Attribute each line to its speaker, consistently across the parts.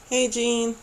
Speaker 1: Hey, Jean.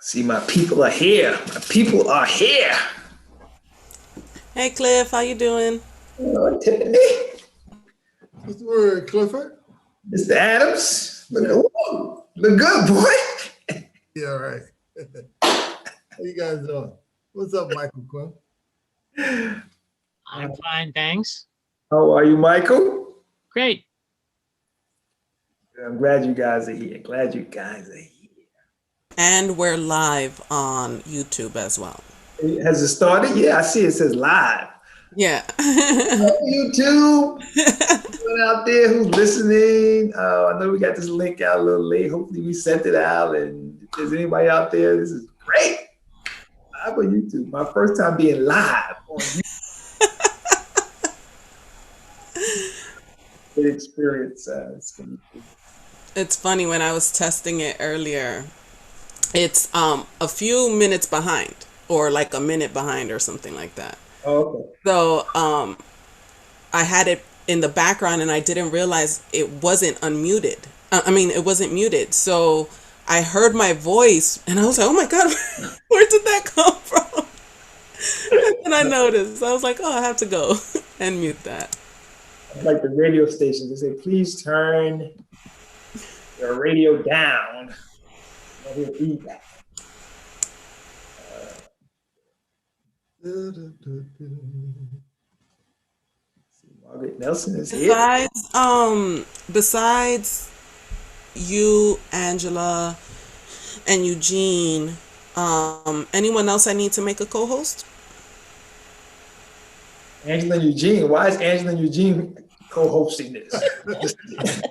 Speaker 1: See, my people are here. My people are here.
Speaker 2: Hey Cliff, how you doing?
Speaker 1: Tiffany,
Speaker 3: What's the word, Clifford?
Speaker 1: Mr. Adams, look good, boy.
Speaker 3: Yeah, right. How you guys doing? What's up, Michael Quinn?
Speaker 4: I'm fine, thanks.
Speaker 1: How are you, Michael?
Speaker 4: Great.
Speaker 1: I'm glad you guys are here. Glad you guys are here.
Speaker 2: And we're live on YouTube as well.
Speaker 1: Has it started? Yeah, I see it says live.
Speaker 2: Yeah.
Speaker 1: YouTube. Anyone out there who's listening? I know we got this link out a little late. Hopefully we sent it out. And if there's anybody out there, this is great. Live on YouTube. My first time being live on YouTube. Good experience.
Speaker 2: It's funny, when I was testing it earlier, it's a few minutes behind, or like a minute behind or something like that.
Speaker 1: Oh, okay.
Speaker 2: So I had it in the background and I didn't realize it wasn't unmuted. It wasn't muted. So I heard my voice and I was like, oh my God, where did that come from? And I noticed. I was like, oh, I have to go and mute that.
Speaker 1: Like the radio stations, they say, please turn your radio down. I hear feedback. Margaret Nelson is here.
Speaker 2: Besides you, Angela, and Eugene, anyone else I need to make a co-host?
Speaker 1: Angela and Eugene. Why is Angela and Eugene co-hosting this?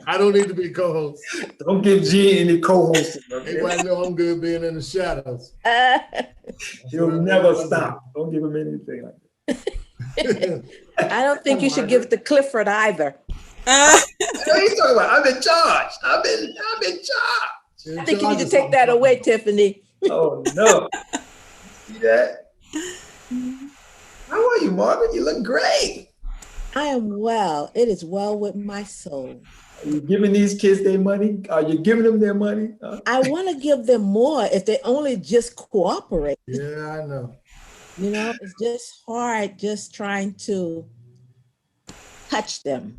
Speaker 3: I don't need to be co-host.
Speaker 1: Don't give Gene any co-hosting. Okay?
Speaker 3: Everybody know I'm good being in the shadows.
Speaker 1: He'll never stop. Don't give him anything like that.
Speaker 5: I don't think you should give it to Clifford either.
Speaker 1: What are you talking about? I'm in charge. I'm in charge.
Speaker 5: I think you need to take that away, Tiffany.
Speaker 1: Oh no. See that? How are you, Margaret? You look great.
Speaker 5: I am well. It is well with my soul.
Speaker 1: Are you giving these kids their money? Are you giving them their money?
Speaker 5: I want to give them more if they only just cooperate.
Speaker 3: Yeah, I know.
Speaker 5: You know, it's just hard just trying to touch them.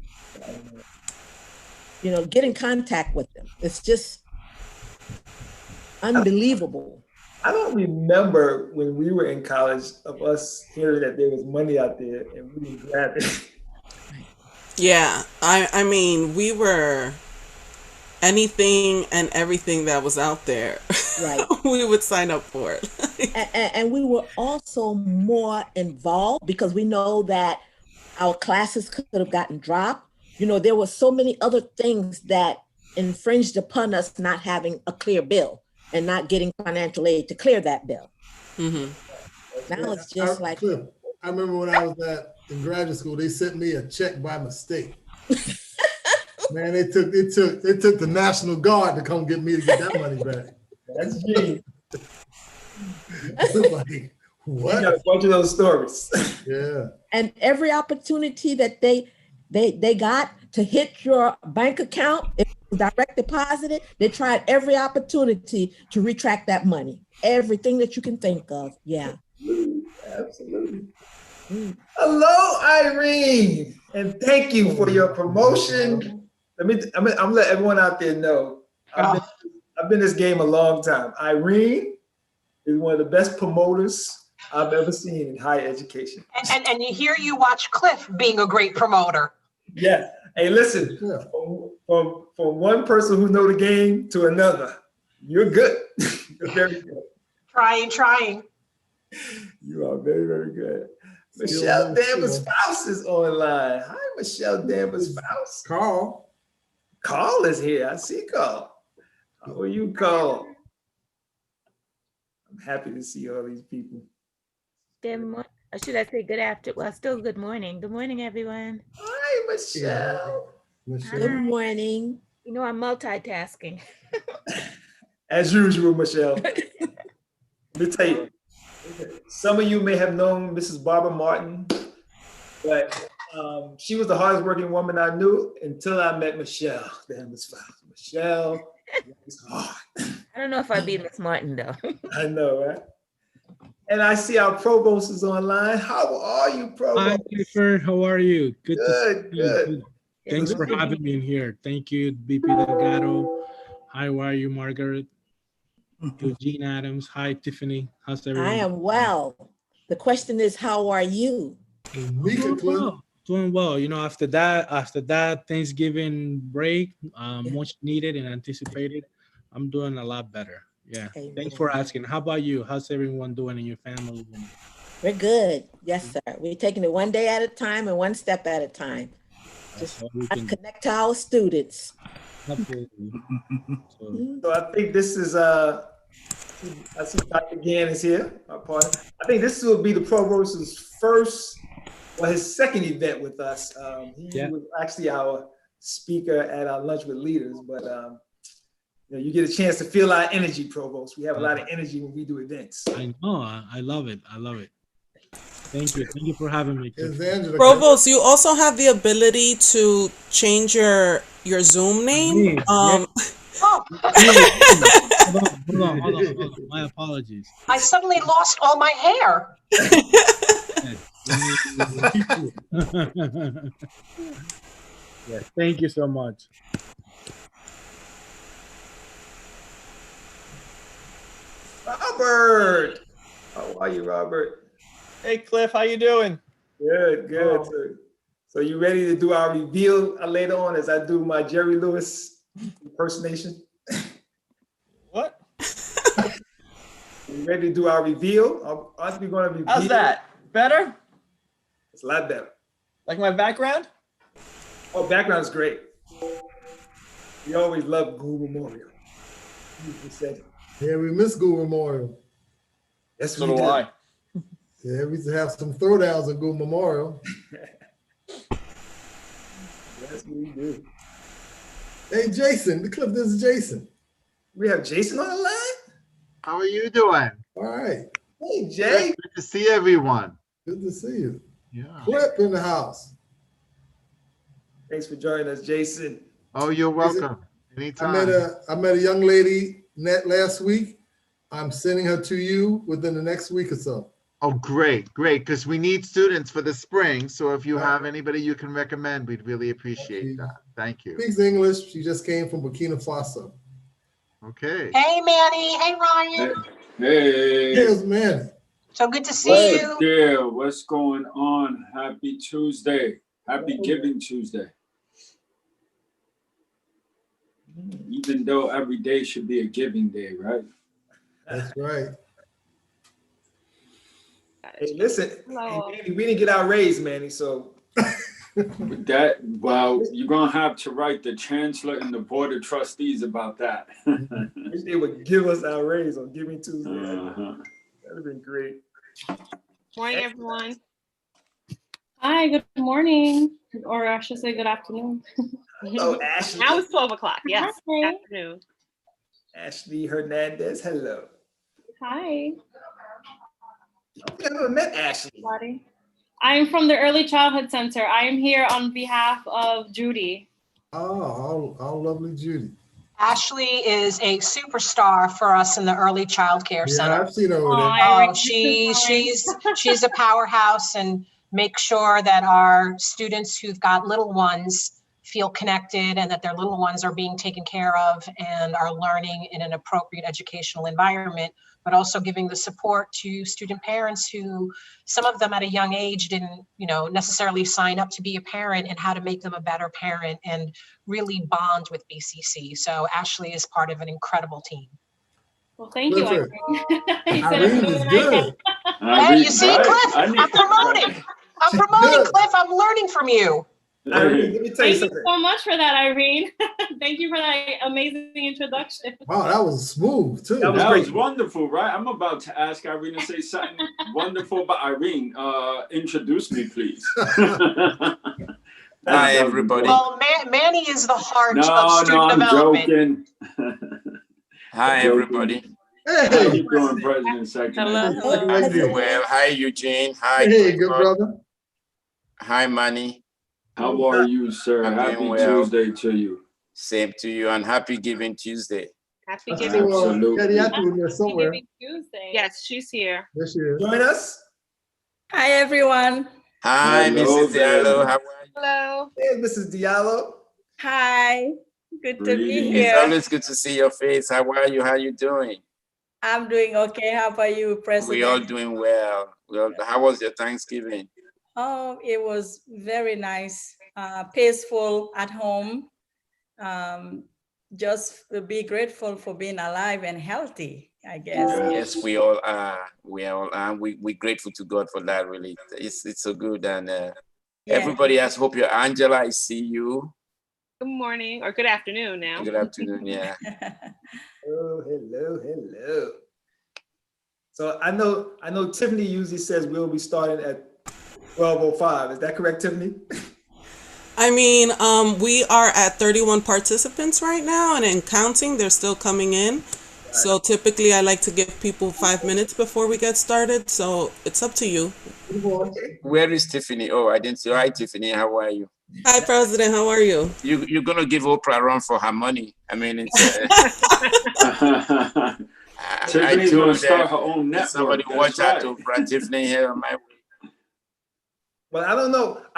Speaker 5: You know, get in contact with them. It's just unbelievable.
Speaker 1: I don't remember when we were in college of us hearing that there was money out there and we would grab it.
Speaker 2: Yeah, I mean, we were anything and everything that was out there.
Speaker 5: Right.
Speaker 2: We would sign up for it.
Speaker 5: And we were also more involved because we know that our classes could have gotten dropped. You know, there were so many other things that infringed upon us not having a clear bill and not getting financial aid to clear that bill. Mm-hmm. Now it's just like...
Speaker 3: Cliff, I remember when I was in graduate school, they sent me a check by mistake. Man, they took the National Guard to come get me to get that money back.
Speaker 1: That's genius.
Speaker 3: Like, what?
Speaker 1: You got a bunch of those stories.
Speaker 3: Yeah.
Speaker 5: And every opportunity that they got to hit your bank account, if it was direct deposited, they tried every opportunity to retract that money. Everything that you can think of. Yeah.
Speaker 1: Absolutely. Hello, Irene, and thank you for your promotion. I'm gonna let everyone out there know I've been in this game a long time. Irene is one of the best promoters I've ever seen in higher education.
Speaker 6: And you watch Cliff being a great promoter.
Speaker 1: Yeah. Hey, listen, from one person who know the game to another, you're good. You're very good.
Speaker 6: Trying.
Speaker 1: You are very, very good. Michelle Danvers' spouse is online. Hi, Michelle Danvers' spouse. Carl is here. I see Carl. How are you, Carl? I'm happy to see all these people.
Speaker 7: Good morning. Or should I say good afternoon? Well, still good morning. Good morning, everyone.
Speaker 1: Hi, Michelle.
Speaker 5: Good morning.
Speaker 7: You know, I'm multitasking.
Speaker 1: As usual, Michelle. Let me tell you, some of you may have known Mrs. Barbara Martin, but she was the hardest working woman I knew until I met Michelle. Michelle was hard.
Speaker 7: I don't know if I'd be Miss Martin though.
Speaker 1: I know, right? And I see our provost is online. How are you,
Speaker 8: Hi,
Speaker 1: provost?
Speaker 8: Clifford. How are you? Good to see
Speaker 1: Good,
Speaker 8: you.
Speaker 1: good.
Speaker 8: Thanks for having me in here. Thank you, BP Delgado. Hi, how are you, Margaret? Eugene Adams. Hi, Tiffany. How's everyone?
Speaker 5: I am well. The question is, how are you?
Speaker 3: Mika Cliff.
Speaker 8: Doing well. You know, after that Thanksgiving break, much needed and anticipated, I'm doing a lot better. Yeah.
Speaker 5: Amen.
Speaker 8: Thanks for asking. How about you? How's everyone doing in your family?
Speaker 5: We're good. Yes, sir. We're taking it one day at a time and one step at a time. Just
Speaker 8: all we
Speaker 5: try to
Speaker 8: can do.
Speaker 5: connect to our students.
Speaker 8: Absolutely. So,
Speaker 1: So I think this is I see Dr. Gann is here, our partner. I think this will be the provost's first or his second event with us. He was actually our speaker at our lunch with leaders, but you know, you get a chance to feel our energy, provost. We have a lot of energy when we do events.
Speaker 8: I know. I love it. I love it. Thank you. Thank you for having me.
Speaker 3: Is Angela
Speaker 2: Provost, you also have the ability to change your Zoom name.
Speaker 6: Oh,
Speaker 8: Hold on. My apologies.
Speaker 6: I suddenly lost all my hair.
Speaker 8: Yes, thank you so much.
Speaker 1: Robert, how are you, Robert?
Speaker 9: Hey, Cliff, how you doing?
Speaker 1: Good, good. So you ready to do our reveal later on as I do my Jerry Lewis impersonation?
Speaker 9: What?
Speaker 1: You ready to do our reveal? Aren't we going to reveal?
Speaker 9: How's that? Better?
Speaker 1: It's a lot better.
Speaker 9: Like my background?
Speaker 1: Oh, background's great. We always love Google Memorial. You said it.
Speaker 3: Yeah, we miss Google Memorial.
Speaker 1: Yes,
Speaker 9: So
Speaker 1: we
Speaker 9: do
Speaker 1: do.
Speaker 9: I.
Speaker 3: Yeah, we used to have some throwdowns at Google Memorial.
Speaker 1: Yes, we do.
Speaker 3: Hey, Jason, Cliff, this is Jason.
Speaker 1: We have Jason on the line?
Speaker 10: How are you doing?
Speaker 3: All right.
Speaker 1: Hey, Jay.
Speaker 10: Good to see everyone.
Speaker 3: Good to see you.
Speaker 10: Yeah.
Speaker 3: Clip in the house.
Speaker 1: Thanks for joining us, Jason.
Speaker 10: Oh, you're welcome. Anytime.
Speaker 3: I met a young lady last week. I'm sending her to you within the next week or so.
Speaker 10: Oh, great, because we need students for the spring. So if you have anybody you can recommend, we'd really appreciate that. Thank you.
Speaker 3: Speaks English. She just came from Burkina Faso.
Speaker 10: Okay.
Speaker 6: Hey, Manny. Hey, Ryan.
Speaker 11: Hey.
Speaker 3: Here's Manny.
Speaker 6: So good to see you.
Speaker 11: Yeah, what's going on? Happy Tuesday. Happy Giving Tuesday. Even though every day should be a giving day, right?
Speaker 3: That's right.
Speaker 1: Hey, listen, Manny, we didn't get our raise, Manny, so.
Speaker 11: With that, well, you're going to have to write the chancellor and the board of trustees about that.
Speaker 1: Wish they would give us our raise on Giving Tuesday. That would have been great.
Speaker 12: Morning, everyone. Hi, good morning, or I should say good afternoon.
Speaker 1: Hello, Ashley.
Speaker 12: Now it's 12 o'clock, yes, Hi. afternoon.
Speaker 1: Ashley Hernandez, hello.
Speaker 12: Hi.
Speaker 1: I've never met Ashley.
Speaker 12: Everybody. I'm from the Early Childhood Center. I am here on behalf of Judy.
Speaker 3: Oh, our lovely Judy.
Speaker 6: Ashley is a superstar for us in the Early Child Care Center.
Speaker 3: Yeah, I've seen her over there.
Speaker 6: Oh, she's a powerhouse and makes sure that our students who've got little ones feel connected and that their little ones are being taken care of and are learning in an appropriate educational environment, but also giving the support to student parents who, some of them at a young age didn't, necessarily sign up to be a parent, and how to make them a better parent and really bond with BCC. So Ashley is part of an incredible team.
Speaker 12: Well, thank you.
Speaker 3: Irene is good.
Speaker 6: Hey, you see, Cliff, I'm promoting. Cliff. I'm learning from you.
Speaker 1: Irene, let me tell you
Speaker 12: Thank
Speaker 1: something.
Speaker 12: you so much for that, Irene. Thank you for that amazing introduction.
Speaker 3: Wow, that was smooth too.
Speaker 11: That was wonderful, right? I'm about to ask Irene to say something wonderful, but Irene, introduce me, please.
Speaker 13: Hi, everybody.
Speaker 6: Well, Manny is the heart of student development.
Speaker 11: Joking.
Speaker 13: Hi, everybody.
Speaker 11: How you doing, President Secretary?
Speaker 13: Hello. I'm doing well. Hi, Eugene. Hi,
Speaker 3: hey, good brother.
Speaker 13: Hi, Manny.
Speaker 11: How are you, sir?
Speaker 13: I'm
Speaker 11: Happy
Speaker 13: doing well.
Speaker 11: Tuesday to you.
Speaker 13: Same to you, and happy Giving Tuesday.
Speaker 12: Happy
Speaker 3: I see
Speaker 12: Giving
Speaker 3: Kadiatou in there somewhere.
Speaker 12: Giving Tuesday. Yes, she's here.
Speaker 3: There she is.
Speaker 1: Join us.
Speaker 14: Hi, everyone.
Speaker 13: Hi,
Speaker 11: Hello
Speaker 13: Mrs.
Speaker 11: there.
Speaker 13: Diallo. How are you?
Speaker 12: Hello.
Speaker 1: Hey, Mrs. Diallo.
Speaker 14: Hi. Good to be
Speaker 11: Greetings.
Speaker 13: It's
Speaker 14: here.
Speaker 13: always good to see your face. How are you? How you doing?
Speaker 14: I'm doing okay. How about you,
Speaker 13: We all
Speaker 14: President?
Speaker 13: doing well. How was your Thanksgiving?
Speaker 14: Oh, it was very nice, peaceful at home. Just be grateful for being alive and healthy, I guess.
Speaker 13: Yes, we all are. We're grateful to God for that. Really, it's so good. And everybody else, hope you're Angela. I see you.
Speaker 12: Good morning or good afternoon now.
Speaker 13: Good afternoon. Yeah.
Speaker 1: Oh, hello. So I know Tiffany usually says we'll be starting at 12:05. Is that correct, Tiffany?
Speaker 2: I mean, we are at 31 participants right now and counting. They're still coming in. So typically I like to give people 5 minutes before we get started. So it's up to you.
Speaker 13: Where is Tiffany? Oh, I didn't see. Hi, Tiffany. How are you?
Speaker 2: Hi, President. How are you?
Speaker 13: You're gonna give Oprah a run for her money. I mean, it's.
Speaker 11: Tiffany's gonna start her own network.
Speaker 13: Somebody watch out, Oprah. Tiffany here on my way.
Speaker 1: Well, I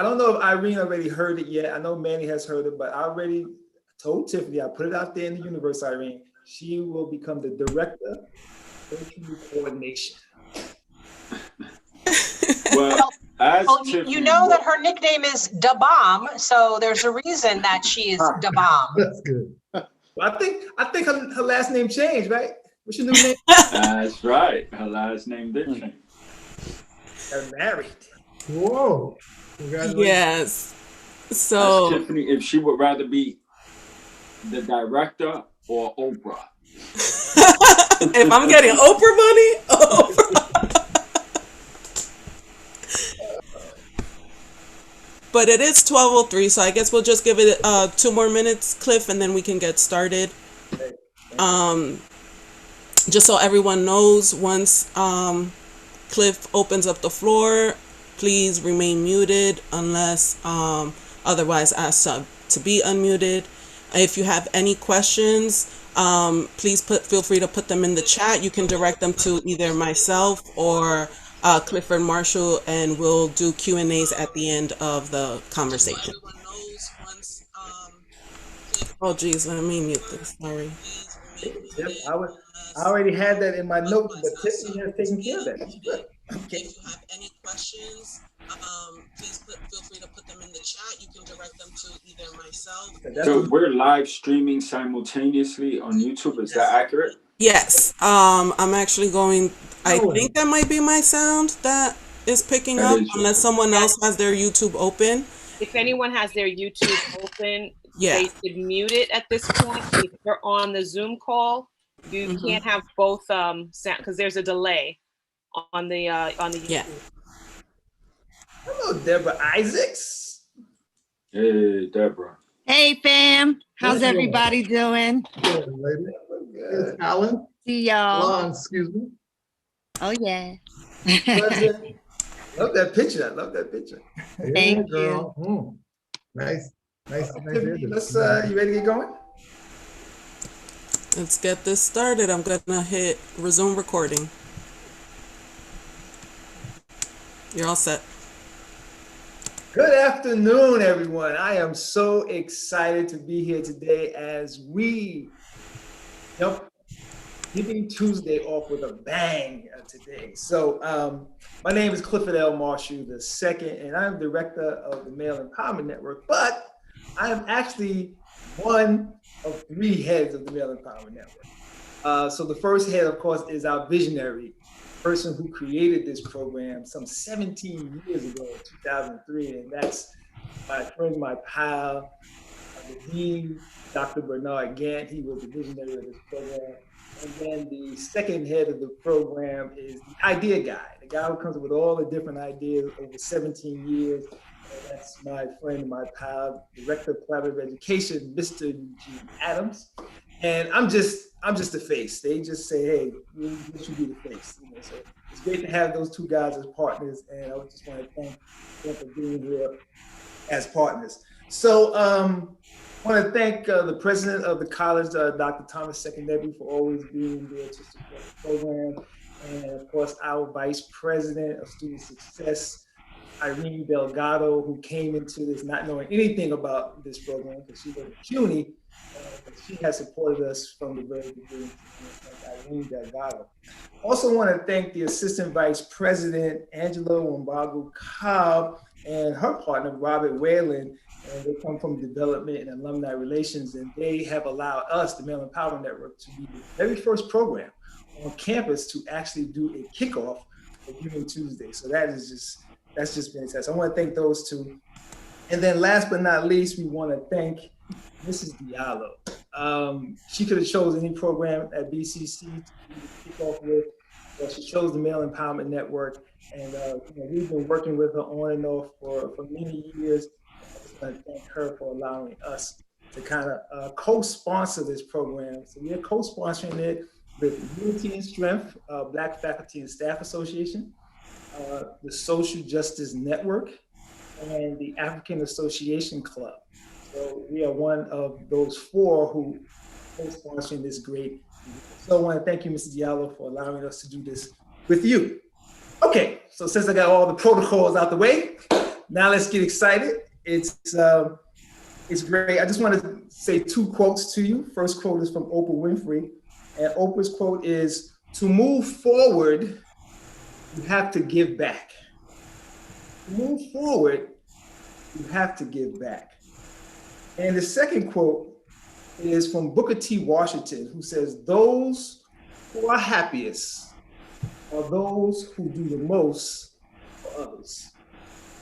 Speaker 1: don't know if Irene already heard it yet. I know Manny has heard it, but I already told Tiffany, I put it out there in the universe, Irene. She will become the director of coordination.
Speaker 11: Well,
Speaker 6: you know that her nickname is Da Bomb, so there's a reason that she is Da Bomb.
Speaker 3: That's good.
Speaker 1: Well, I think her last name changed, right? What's your new name?
Speaker 11: That's right. Her last name did change.
Speaker 1: They're married.
Speaker 3: Whoa. Congratulations.
Speaker 2: Yes. So
Speaker 11: Ask Tiffany if she would rather be the director or Oprah.
Speaker 2: if I'm getting Oprah money, Oprah. But it is 12:03, so I guess we'll just give it 2 more minutes, Cliff, and then we can get started. Just so everyone knows, once Cliff opens up the floor, please remain muted unless otherwise asked to be unmuted. If you have any questions, please feel free to put them in the chat. You can direct them to either myself or Clifford Marshall, and we'll do Q&As at the end of the conversation. Oh, geez, let me mute this. Sorry.
Speaker 1: Yep, I already had that in my notes, but Tiffany has taken care of that. That's good. Okay.
Speaker 2: If you have any questions, please feel free to put them in the chat. You can direct them to either myself.
Speaker 11: So we're live streaming simultaneously on YouTube. Is that accurate?
Speaker 2: Yes. I'm actually going. I think that might be my sound that is picking up, unless someone else has their YouTube open.
Speaker 12: If anyone has their YouTube open,
Speaker 2: Yeah.
Speaker 12: they should mute it at this point. If you're on the Zoom call, you can't have both sound because there's a delay on the YouTube.
Speaker 2: Yeah.
Speaker 1: Hello, Deborah Isaacs.
Speaker 11: Hey, Deborah.
Speaker 15: Hey, fam. How's everybody doing?
Speaker 3: Good, lady. It's Alan.
Speaker 15: See y'all.
Speaker 3: Lon, excuse me.
Speaker 15: Oh, yeah.
Speaker 1: Love that picture. I love that picture.
Speaker 15: Thank
Speaker 3: girl. Mm. Nice.
Speaker 1: Tiffany, let's you ready to get going?
Speaker 2: Let's get this started. I'm gonna hit resume recording. You're all set.
Speaker 1: Good afternoon, everyone. I am so excited to be here today as we jump Giving Tuesday off with a bang today. So my name is Clifford L. Marshall II, and I'm director of the Male Empowerment Network, but I am actually one of 3 heads of the Male Empowerment Network. So the first head, of course, is our visionary person who created this program some 17 years ago in 2003, and that's my friend, my pal, the dean, Dr. Bernard Gant. He was the visionary of this program. And then the second head of the program is the idea guy, the guy who comes up with all the different ideas over 17 years. And that's my friend, my pal, Director of Collaborative Education, Mr. Eugene Adams. And I'm just the face. They just say, hey, you should be the face. So it's great to have those 2 guys as partners. And I just want to thank them for being here as partners. So I want to thank the president of the college, Dr. Thomas Secondetti, for always being there to support the program. And of course, our vice president of student success, Irene Delgado, who came into this not knowing anything about this program because she was CUNY, but she has supported us from the very beginning. Irene Delgado. Also want to thank the assistant vice president, Angela Wambagu Cobb, and her partner, Robert Whalen. And they come from development and alumni relations, and they have allowed us, the Male Empowerment Network, to be the very first program on campus to actually do a kickoff for Giving Tuesday. So that's just fantastic. I want to thank those two. And then last but not least, we want to thank Mrs. Diallo. She could have chosen any program at BCC to kick off with, but she chose the Male Empowerment Network. And we've been working with her on and off for many years. I just want to thank her for allowing us to kind of co-sponsor this program. So we're co-sponsoring it with Unity and Strength, Black Faculty and Staff Association, the Social Justice Network, and the African Association Club. So we are one of those four who are co-sponsoring this great event. So I want to thank you, Mr. Diallo, for allowing us to do this with you. Okay, so since I got all the protocols out the way, now let's get excited. It's great. I just want to say two quotes to you. First quote is from Oprah Winfrey, and Oprah's quote is, "To move forward, you have to give back. To move forward, you have to give back." And the second quote is from Booker T. Washington, who says, "Those who are happiest are those who do the most for others."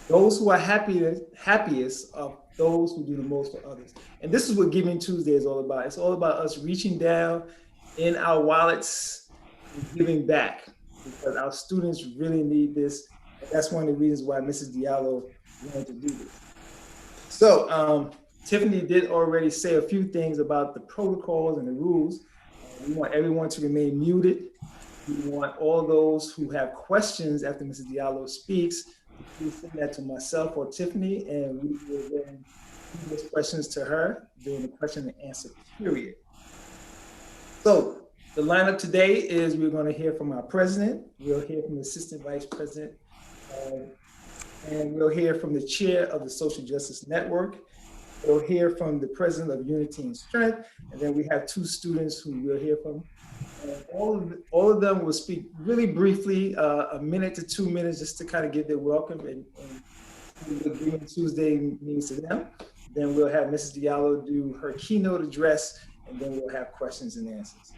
Speaker 1: Those who are happiest are those who do the most for others. And this is what Giving Tuesday is all about. It's all about us reaching down in our wallets and giving back, because our students really need this. And that's one of the reasons why Mrs. Diallo wanted to do this. So Tiffany did already say a few things about the protocols and the rules. We want everyone to remain muted. We want all those who have questions after Mrs. Diallo speaks, please send that to myself or Tiffany, and we will then give those questions to her during the question and answer period. So the lineup today is we're going to hear from our president, we'll hear from the assistant vice president, and we'll hear from the chair of the Social Justice Network. We'll hear from the president of Unity and Strength, and then we have two students who we'll hear from. And all of them will speak really briefly, a minute to 2 minutes, just to kind of give their welcome and what Giving Tuesday means to them. Then we'll have Mrs. Diallo do her keynote address, and then we'll have questions and answers.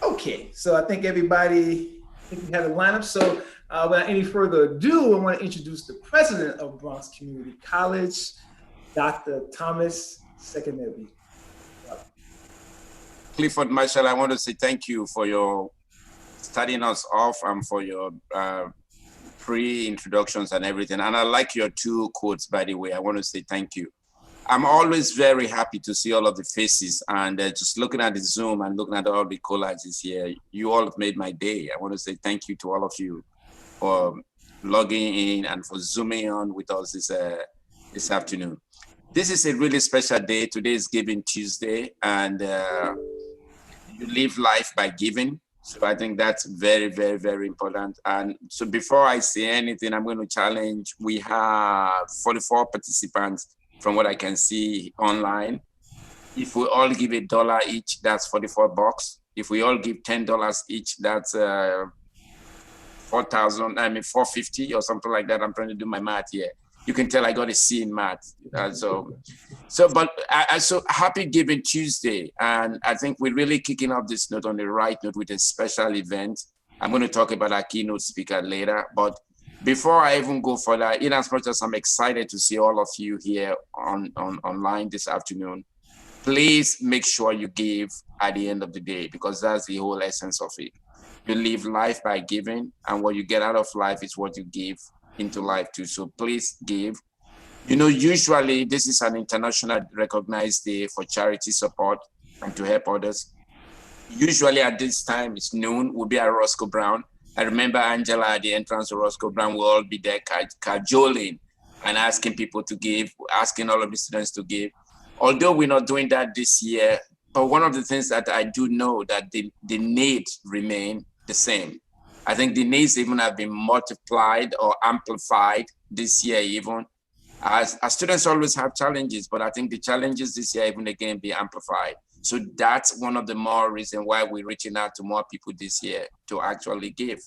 Speaker 1: Okay, so I think everybody, we have a lineup. So without any further ado, I want to introduce the president of Bronx Community College, Dr. Thomas Secondetti.
Speaker 13: Clifford Marshall, I want to say thank you for your starting us off and for your pre-introductions and everything. And I like your two quotes, by the way. I want to say thank you. I'm always very happy to see all of the faces, and just looking at the Zoom and looking at all the collages here, you all have made my day. I want to say thank you to all of you for logging in and for zooming on with us this afternoon. This is a really special day. Today is Giving Tuesday, and you live life by giving. So I think that's very, very, very important. And so before I say anything, I'm going to challenge. We have 44 participants from what I can see online. If we all give $1 each, that's 44 bucks. If we all give $10 each, that's 450 or something like that. I'm trying to do my math here. You can tell I got a C in math. But I'm so happy Giving Tuesday. And I think we're really kicking off this note on the right note with a special event. I'm going to talk about our keynote speaker later. But before I even go further, in as much as I'm excited to see all of you here online this afternoon, please make sure you give at the end of the day, because that's the whole essence of it. You live life by giving, and what you get out of life is what you give into life too. So please give. You know, usually this is an international recognized day for charity support and to help others. Usually at this time, it's noon, we'll be at Roscoe Brown. I remember Angela at the entrance to Roscoe Brown will all be there cajoling and asking people to give, asking all of the students to give. Although we're not doing that this year, but one of the things that I do know that the needs remain the same. I think the needs even have been multiplied or amplified this year even. As students always have challenges, but I think the challenges this year even again be amplified. So that's one of the more reasons why we're reaching out to more people this year to actually give.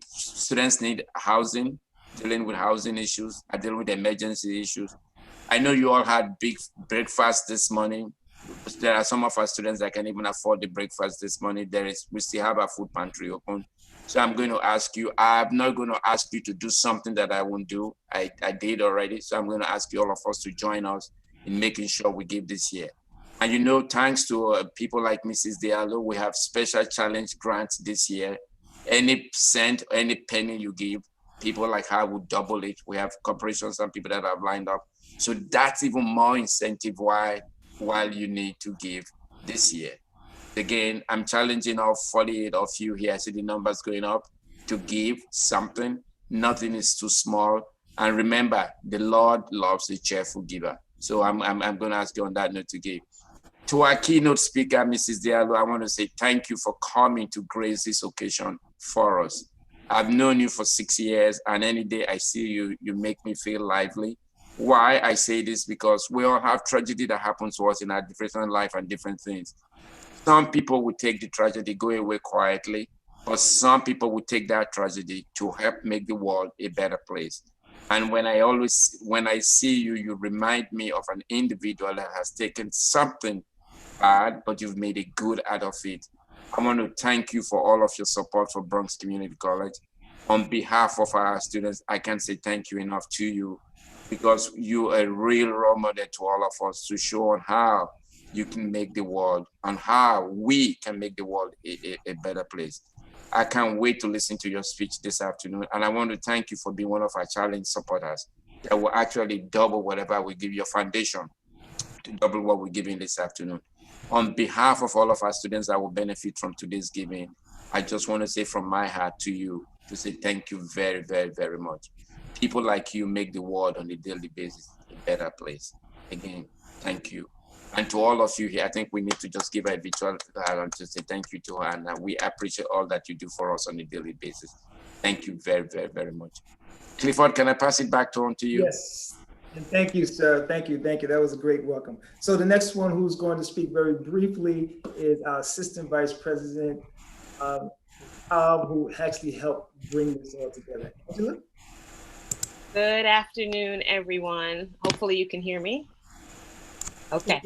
Speaker 13: Students need housing, dealing with housing issues, dealing with emergency issues. I know you all had big breakfast this morning. There are some of our students that can even afford the breakfast this morning. We still have our food pantry open. So I'm going to ask you, I'm not going to ask you to do something that I won't do. I did already. So I'm going to ask you all of us to join us in making sure we give this year. And you know, thanks to people like Mrs. Diallo, we have special challenge grants this year. Any cent, any penny you give, people like her will double it. We have corporations and people that have lined up. So that's even more incentive why you need to give this year. Again, I'm challenging all 48 of you here. I see the numbers going up to give something. Nothing is too small. And remember, the Lord loves a cheerful giver. So I'm going to ask you on that note to give. To our keynote speaker, Mrs. Diallo, I want to say thank you for coming to grace this occasion for us. I've known you for 6 years, and any day I see you, you make me feel lively. Why I say this? Because we all have tragedy that happens to us in our different life and different things. Some people will take the tragedy, go away quietly, but some people will take that tragedy to help make the world a better place. And when I see you, you remind me of an individual that has taken something bad, but you've made a good out of it. I want to thank you for all of your support for Bronx Community College. On behalf of our students, I can't say thank you enough to you, because you're a real role model to all of us to show on how you can make the world and how we can make the world a better place. I can't wait to listen to your speech this afternoon. And I want to thank you for being one of our challenge supporters that will actually double whatever we give your foundation to double what we're giving this afternoon. On behalf of all of our students that will benefit from today's giving, I just want to say from my heart to you to say thank you very, very, very much. People like you make the world on a daily basis a better place. Again, thank you. And to all of you here, I think we need to just give a virtual and to say thank you to her. And we appreciate all that you do for us on a daily basis. Thank you very, very, very much. Clifford, can I pass it back on to you?
Speaker 1: Yes. And thank you, sir. Thank you. Thank you. That was a great welcome. So the next one who's going to speak very briefly is our Assistant Vice President, who actually helped bring this all together. Angela?
Speaker 12: Good afternoon, everyone. Hopefully you can hear me. Okay.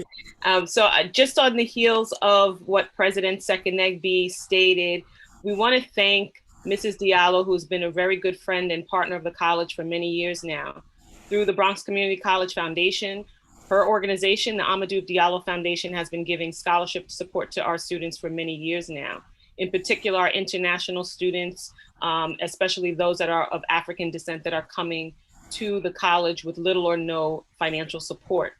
Speaker 12: So just on the heels of what President Sekenegbe stated, we want to thank Mrs. Diallo, who's been a very good friend and partner of the college for many years now. Through the Bronx Community College Foundation, her organization, the Amadou Diallo Foundation, has been giving scholarship support to our students for many years now. In particular, our international students, especially those that are of African descent that are coming to the college with little or no financial support.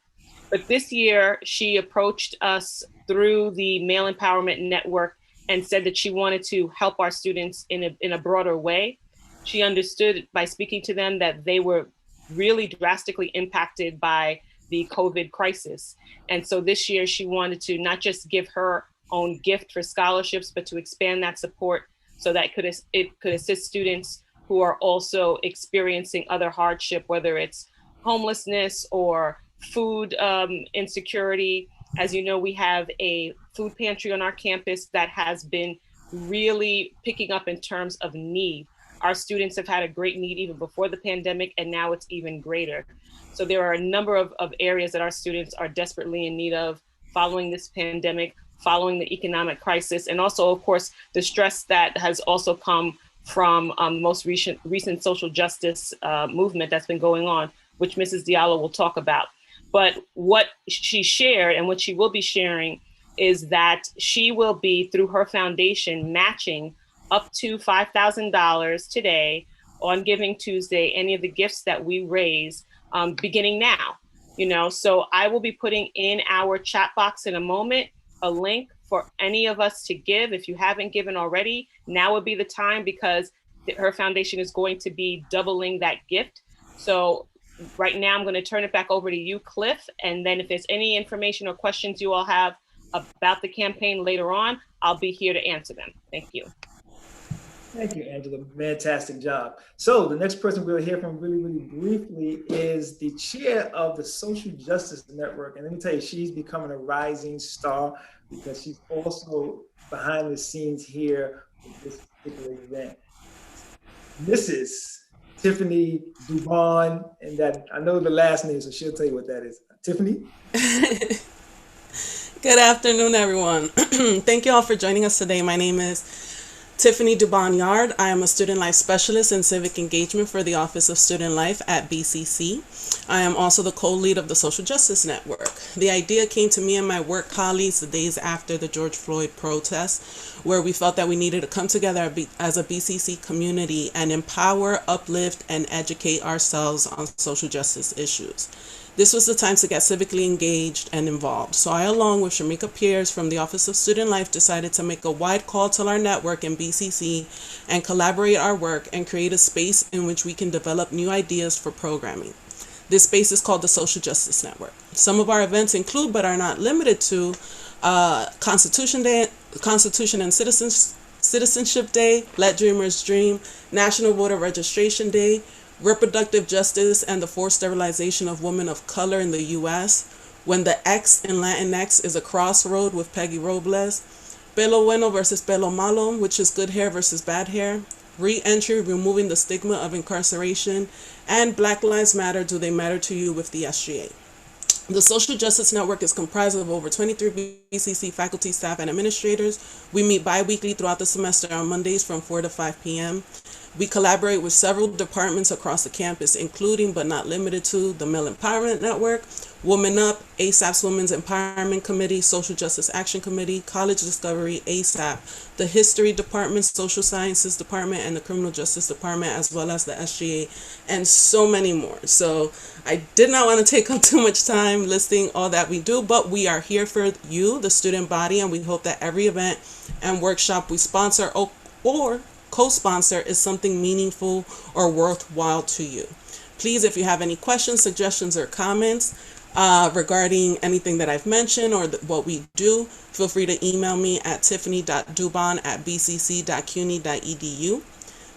Speaker 12: But this year, she approached us through the Male Empowerment Network and said that she wanted to help our students in a broader way. She understood by speaking to them that they were really drastically impacted by the COVID crisis. And so this year, she wanted to not just give her own gift for scholarships, but to expand that support so that it could assist students who are also experiencing other hardship, whether it's homelessness or food insecurity. As you know, we have a food pantry on our campus that has been really picking up in terms of need. Our students have had a great need even before the pandemic, and now it's even greater. So there are a number of areas that our students are desperately in need of following this pandemic, following the economic crisis, and also, of course, the stress that has also come from most recent social justice movement that's been going on, which Mrs. Diallo will talk about. But what she shared and what she will be sharing is that she will be, through her foundation, matching up to $5,000 today on Giving Tuesday, any of the gifts that we raise beginning now. So I will be putting in our chat box in a moment a link for any of us to give. If you haven't given already, now would be the time, because her foundation is going to be doubling that gift. So right now, I'm going to turn it back over to you, Cliff. And then if there's any information or questions you all have about the campaign later on, I'll be here to answer them. Thank you.
Speaker 1: Thank you, Angela. Fantastic job. So the next person we'll hear from really, really briefly is the chair of the Social Justice Network. And let me tell you, she's becoming a rising star because she's also behind the scenes here with this particular event. Mrs. Tiffany Dubon, and that I know the last name, so she'll tell you what that is. Tiffany?
Speaker 2: Good afternoon, everyone. Thank you all for joining us today. My name is Tiffany Dubon-Yard. I am a Student Life Specialist in Civic Engagement for the Office of Student Life at BCC. I am also the co-lead of the Social Justice Network. The idea came to me and my work colleagues the days after the George Floyd protests, where we felt that we needed to come together as a BCC community and empower, uplift, and educate ourselves on social justice issues. This was the time to get civically engaged and involved. So I, along with Shamika Pierce from the Office of Student Life, decided to make a wide call to our network in BCC and collaborate our work and create a space in which we can develop new ideas for programming. This space is called the Social Justice Network. Some of our events include, but are not limited to, Constitution Day, Constitution and Citizenship Day, Let Dreamers Dream, National Voter Registration Day, Reproductive Justice and the Forced Sterilization of Women of Color in the U.S., When the X in Latinx is a Crossroad with Peggy Robles, Pelo Bueno versus Pelo Malo, which is good hair versus bad hair, Re-Entry, Removing the Stigma of Incarceration, and Black Lives Matter, Do They Matter to You with the SGA. The Social Justice Network is comprised of over 23 BCC faculty, staff, and administrators. We meet bi-weekly throughout the semester on Mondays from 4 to 5 p.m. We collaborate with several departments across the campus, including but not limited to the Male Empowerment Network, Women Up, ASAP's Women's Empowerment Committee, Social Justice Action Committee, College Discovery, ASAP, the History Department, Social Sciences Department, and the Criminal Justice Department, as well as the SGA, and so many more. So I did not want to take up too much time listing all that we do, but we are here for you, the student body, and we hope that every event and workshop we sponsor or co-sponsor is something meaningful or worthwhile to you. Please, if you have any questions, suggestions, or comments regarding anything that I've mentioned or what we do, feel free to email me at tiffany.dubon@bcc.cuny.edu.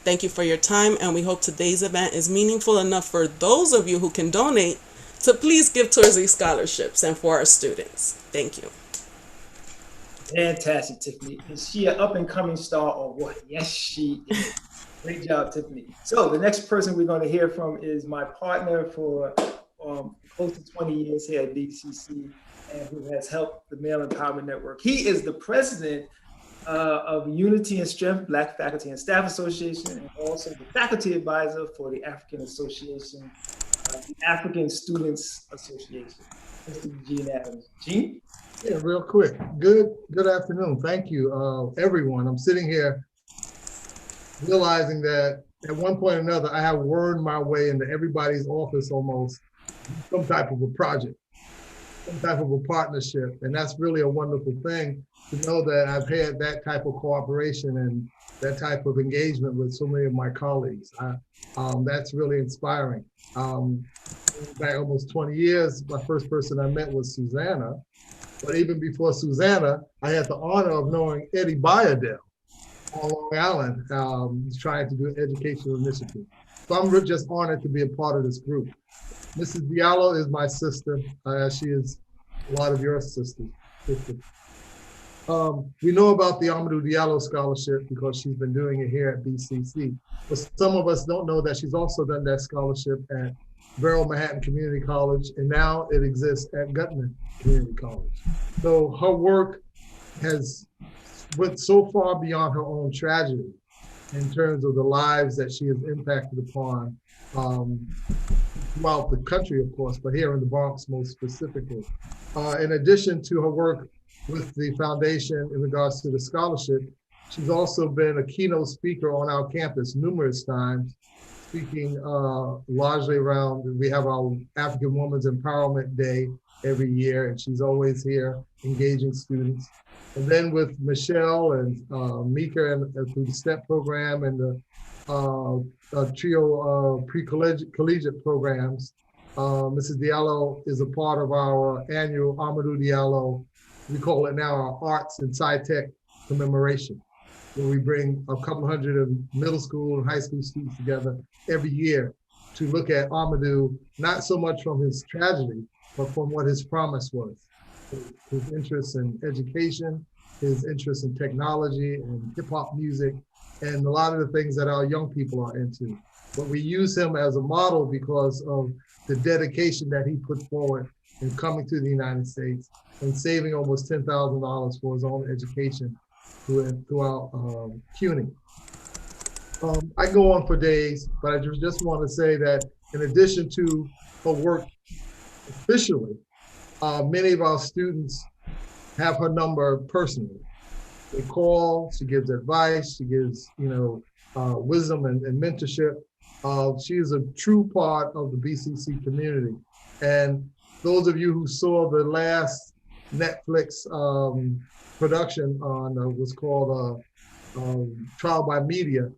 Speaker 2: Thank you for your time, and we hope today's event is meaningful enough for those of you who can donate to please give towards these scholarships and for our students. Thank you.
Speaker 1: Fantastic, Tiffany. Is she an up-and-coming star or what? Yes, she is. Great job, Tiffany. So the next person we're going to hear from is my partner for close to 20 years here at BCC and who has helped the Male Empowerment Network. He is the president of Unity and Strength Black Faculty and Staff Association, and also the faculty advisor for the African Association, the African Students Association. Mr. Gene Adams. Gene?
Speaker 3: Yeah, real quick. Good afternoon. Thank you, everyone. I'm sitting here realizing that at one point or another, I have wormed my way into everybody's office almost, some type of a project, some type of a partnership. And that's really a wonderful thing to know that I've had that type of cooperation and that type of engagement with so many of my colleagues. That's really inspiring. Back almost 20 years, my first person I met was Susanna. But even before Susanna, I had the honor of knowing Eddie Bayardell on Long Island, trying to do an educational initiative. So I'm just honored to be a part of this group. Mrs. Diallo is my sister. She is a lot of your sisters. We know about the Amadou Diallo Scholarship because she's been doing it here at BCC. But some of us don't know that she's also done that scholarship at Barrow Manhattan Community College, and now it exists at Gutman Community College. So her work has went so far beyond her own tragedy in terms of the lives that she has impacted upon throughout the country, of course, but here in the Bronx most specifically. In addition to her work with the foundation in regards to the scholarship, she's also been a keynote speaker on our campus numerous times, speaking largely around, we have our African Women's Empowerment Day every year, and she's always here engaging students. And then with Michelle and Mika and through the STEP program and the trio pre-collegiate programs, Mrs. Diallo is a part of our annual Amadou Diallo, we call it now our Arts and Sci-Tech commemoration, where we bring a couple hundred of middle school and high school students together every year to look at Amadou, not so much from his tragedy, but from what his promise was. His interest in education, his interest in technology and hip hop music, and a lot of the things that our young people are into. But we use him as a model because of the dedication that he put forward in coming to the United States and saving almost $10,000 for his own education throughout CUNY. I go on for days, but I just want to say that in addition to her work officially, many of our students have her number personally. They call, she gives advice, she gives, wisdom and mentorship. She is a true part of the BCC community. And those of you who saw the last Netflix production on was called Trial by Media,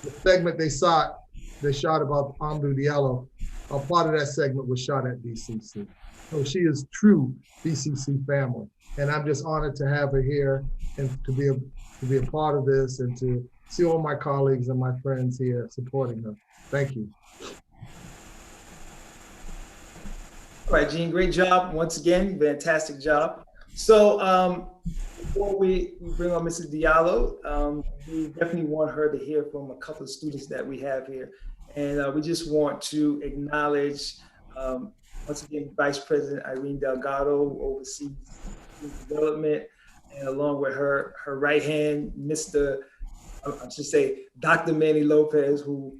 Speaker 3: the segment they shot about Amadou Diallo, a part of that segment was shot at BCC. So she is true BCC family. And I'm just honored to have her here and to be a part of this and to see all my colleagues and my friends here supporting her. Thank you.
Speaker 1: All right, Gene, great job. Once again, fantastic job. So before we bring on Mrs. Diallo, we definitely want her to hear from a couple of students that we have here. And we just want to acknowledge, once again, Vice President Irene Delgado, who oversees development, and along with her right hand, I should say, Dr. Manny Lopez, who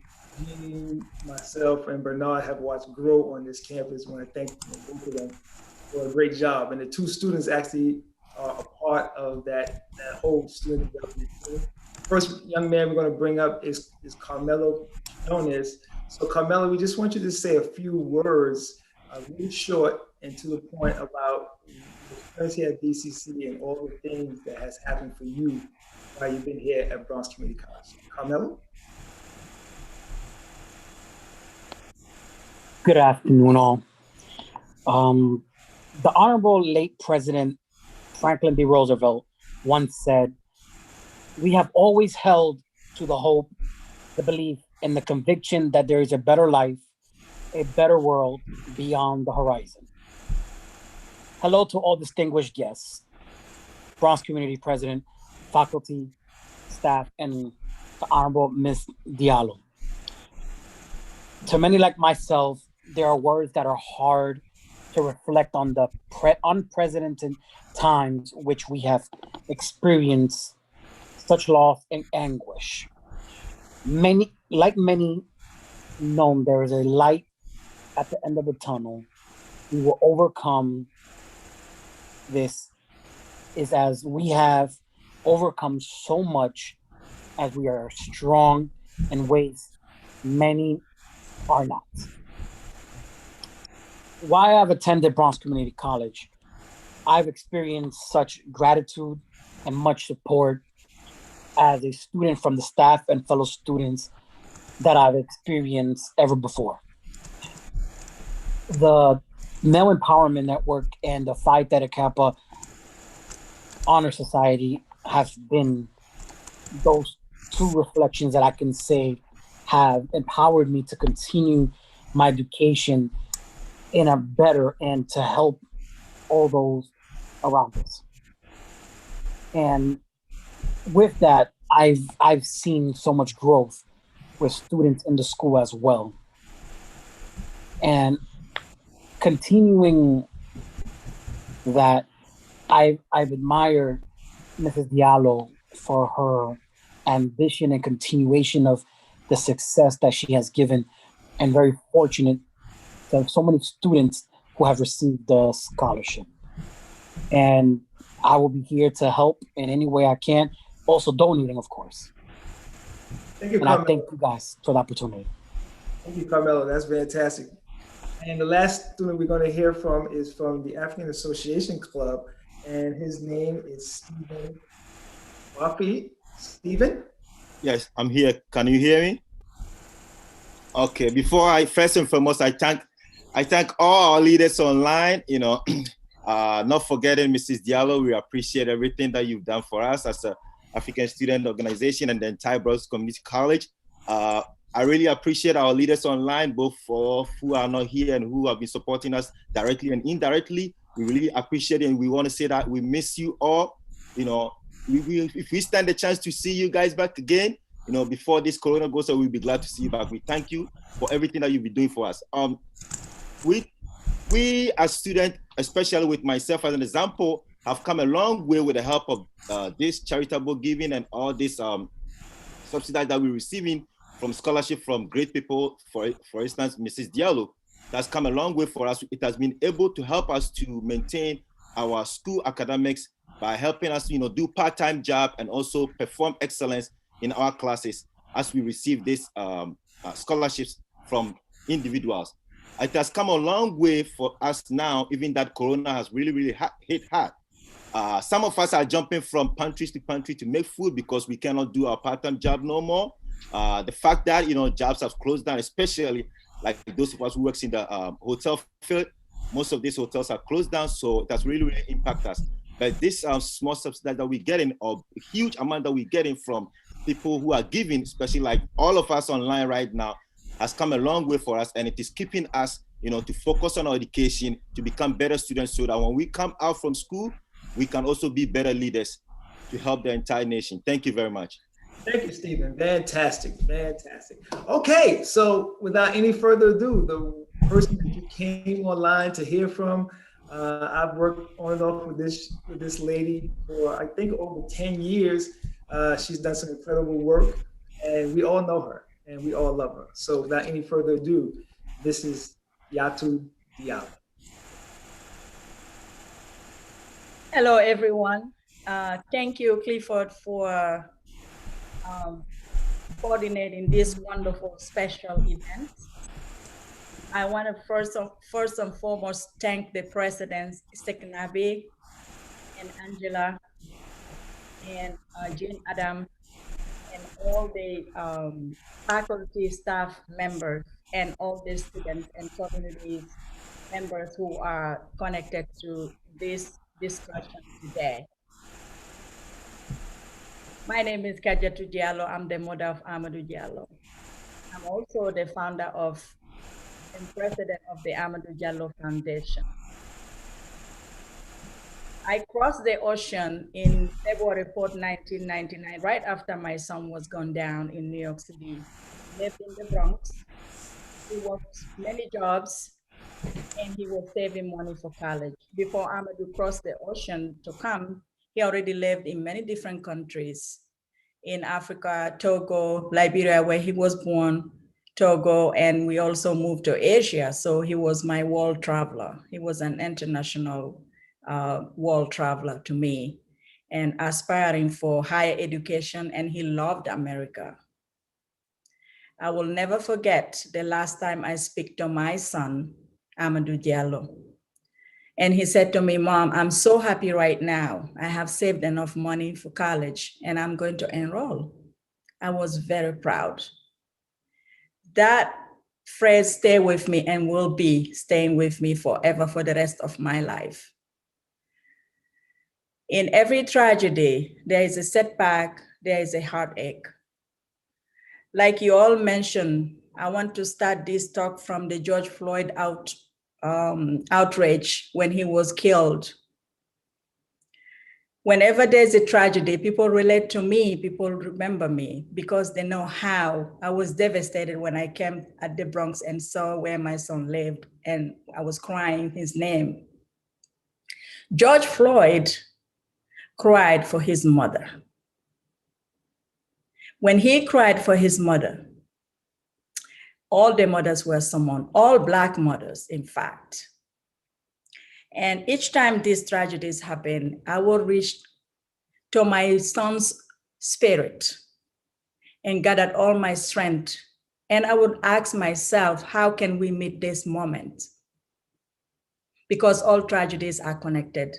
Speaker 1: me, myself, and Bernard have watched grow on this campus. I want to thank both of them for a great job. And the two students actually are a part of that whole student development team. First young man we're going to bring up is Carmelo Jonas. So Carmelo, we just want you to say a few words, really short and to the point, about the experience here at BCC and all the things that has happened for you while you've been here at Bronx Community College. Carmelo?
Speaker 16: Good afternoon, all. The Honorable late President Franklin D. Roosevelt once said, "We have always held to the hope, the belief, and the conviction that there is a better life, a better world beyond the horizon." Hello to all distinguished guests, Bronx Community President, faculty, staff, and the Honorable Ms. Diallo. To many like myself, there are words that are hard to reflect on the unprecedented times which we have experienced such loss and anguish. Many know there is a light at the end of the tunnel. We will overcome this is as we have overcome so much, as we are strong in ways many are not. While I've attended Bronx Community College, I've experienced such gratitude and much support as a student from the staff and fellow students that I've experienced ever before. The Male Empowerment Network and the Phi Theta Kappa Honor Society have been those two reflections that I can say have empowered me to continue my education in a better and to help all those around us. And with that, I've seen so much growth with students in the school as well. And continuing that, I've admired Mrs. Diallo for her ambition and continuation of the success that she has given, and very fortunate to have so many students who have received the scholarship. And I will be here to help in any way I can, also donating, of course.
Speaker 1: Thank you,
Speaker 16: and
Speaker 1: Carmelo.
Speaker 16: I thank you guys for the opportunity.
Speaker 1: Thank you, Carmelo. That's fantastic. And the last student we're going to hear from is from the African Association Club, and his name is Stephen Wafi. Stephen?
Speaker 17: Yes, I'm here. Can you hear me? Okay, first and foremost, I I thank all our leaders online, not forgetting Mrs. Diallo. We appreciate everything that you've done for us as a African Student Organization and the entire Bronx Community College. I really appreciate our leaders online, both for who are not here and who have been supporting us directly and indirectly. We really appreciate it, and we want to say that we miss you all. If we stand a chance to see you guys back again, before this Corona goes, so we'll be glad to see you back. We thank you for everything that you've been doing for us. We as students, especially with myself as an example, have come a long way with the help of this charitable giving and all this subsidies that we're receiving from scholarship from great people. For instance, Mrs. Diallo, that's come a long way for us. It has been able to help us to maintain our school academics by helping us, do part-time job and also perform excellence in our classes as we receive these scholarships from individuals. It has come a long way for us now, even that Corona has really hit hard. Some of us are jumping from pantries to pantry to make food because we cannot do our part-time job no more. The fact that, jobs have closed down, especially like those of us who works in the hotel field, most of these hotels are closed down, so it has really impacted us. But this small subsidy that we're getting, or a huge amount that we're getting from people who are giving, especially like all of us online right now, has come a long way for us, and it is keeping us, to focus on our education, to become better students, so that when we come out from school, we can also be better leaders to help the entire nation. Thank you very much.
Speaker 1: Thank you, Stephen. Fantastic. Okay, so without any further ado, the person that you came online to hear from, I've worked on and off with this lady for I think over 10 years. She's done some incredible work, and we all know her and we all love her. So without any further ado, this is Kadiatou Diallo.
Speaker 14: Hello, everyone. Thank you, Clifford, for coordinating this wonderful special event. I want to first and foremost thank the presidents, Seknabe and Angela and Jane Adam and all the faculty, staff members, and all the students and community members who are connected to this discussion today. My name is Kadiatou Diallo. I'm the mother of Amadou Diallo. I'm also the founder and president of the Amadou Diallo Foundation. I crossed the ocean in February 4th, 1999, right after my son was gone down in New York City. He lived in the Bronx. He worked many jobs, and he was saving money for college. Before Amadou crossed the ocean to come, he already lived in many different countries, in Africa, Togo, Liberia, where he was born, Togo, and we also moved to Asia. So he was my world traveler. He was an international world traveler to me, and aspiring for higher education, and he loved America. I will never forget the last time I spoke to my son, Amadou Diallo. And he said to me, Mom, I'm so happy right now. I have saved enough money for college and I'm going to enroll. I was very proud. That phrase stayed with me and will be staying with me forever for the rest of my life. In every tragedy, there is a setback, there is a heartache. Like you all mentioned, I want to start this talk from the George Floyd outrage when he was killed. Whenever there's a tragedy, people relate to me, people remember me because they know how I was devastated when I came at the Bronx and saw where my son lived, and I was crying his name. George Floyd cried for his mother. When he cried for his mother, all the mothers were summoned, all Black mothers, in fact. And each time these tragedies happen, I will reach to my son's spirit and gather all my strength. And I would ask myself, how can we meet this moment? Because all tragedies are connected.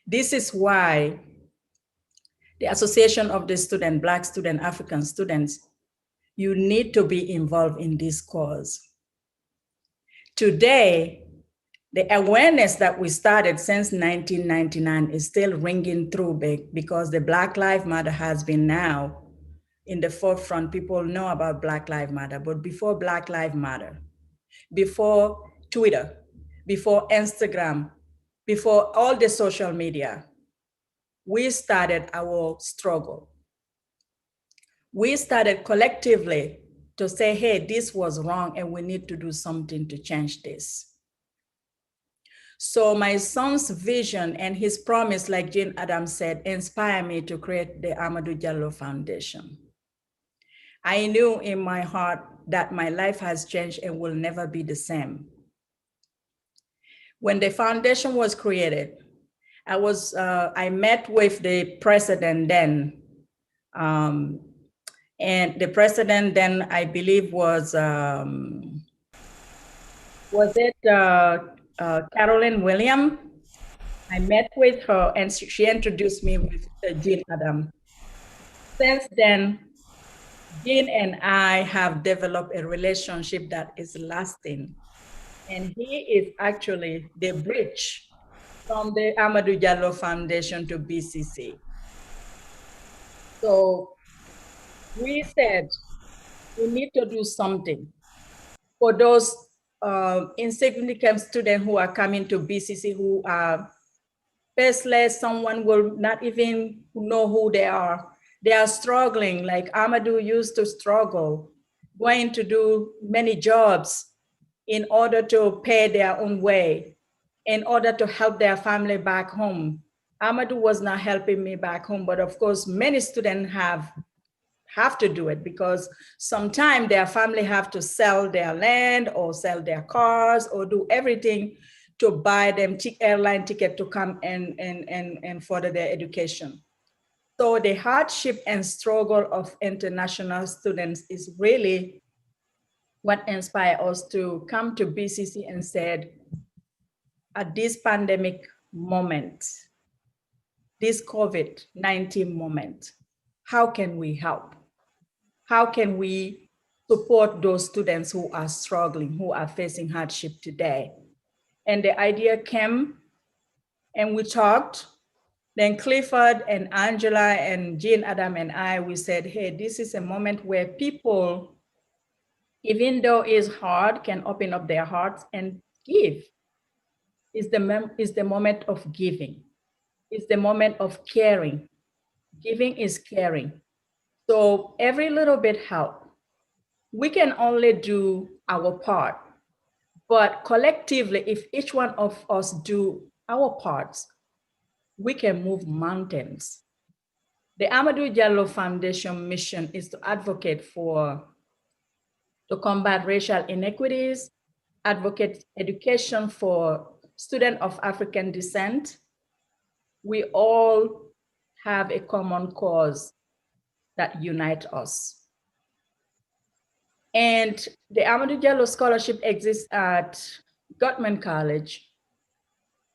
Speaker 14: This is why the Association of the Student, Black student, African students, you need to be involved in this cause. Today, the awareness that we started since 1999 is still ringing through big because the Black Lives Matter has been now in the forefront. People know about Black Lives Matter, but before Black Lives Matter, before Twitter, before Instagram, before all the social media, we started our struggle. We started collectively to say, hey, this was wrong and we need to do something to change this. So my son's vision and his promise, like Jane Addams said, inspired me to create the Amadou Diallo Foundation. I knew in my heart that my life has changed and will never be the same. When the foundation was created, I met with the president then, and the president then I believe was it Carolyn Williams? I met with her and she introduced me with Jean Adam. Since then, Jean and I have developed a relationship that is lasting. And he is actually the bridge from the Amadou Diallo Foundation to BCC. So we said we need to do something for those insignificant students who are coming to BCC who are faceless, someone will not even know who they are. They are struggling, like Amadou used to struggle, going to do many jobs in order to pay their own way, in order to help their family back home. Amadou was not helping me back home, but of course, many students have to do it because sometimes their family have to sell their land or sell their cars or do everything to buy them airline ticket to come and further their education. So the hardship and struggle of international students is really what inspired us to come to BCC and said, at this pandemic moment, this COVID-19 moment, how can we help? How can we support those students who are struggling, who are facing hardship today? And the idea came and we talked. Then Clifford and Angela and Jean Adam and I, we said, hey, this is a moment where people, even though it's hard, can open up their hearts and give. It's the moment of giving. It's the moment of caring. Giving is caring. So every little bit helps. We can only do our part, but collectively, if each one of us do our parts, we can move mountains. The Amadou Diallo Foundation mission is to advocate to combat racial inequities, advocate education for students of African descent. We all have a common cause that unites us. And the Amadou Diallo Scholarship exists at Gutman College.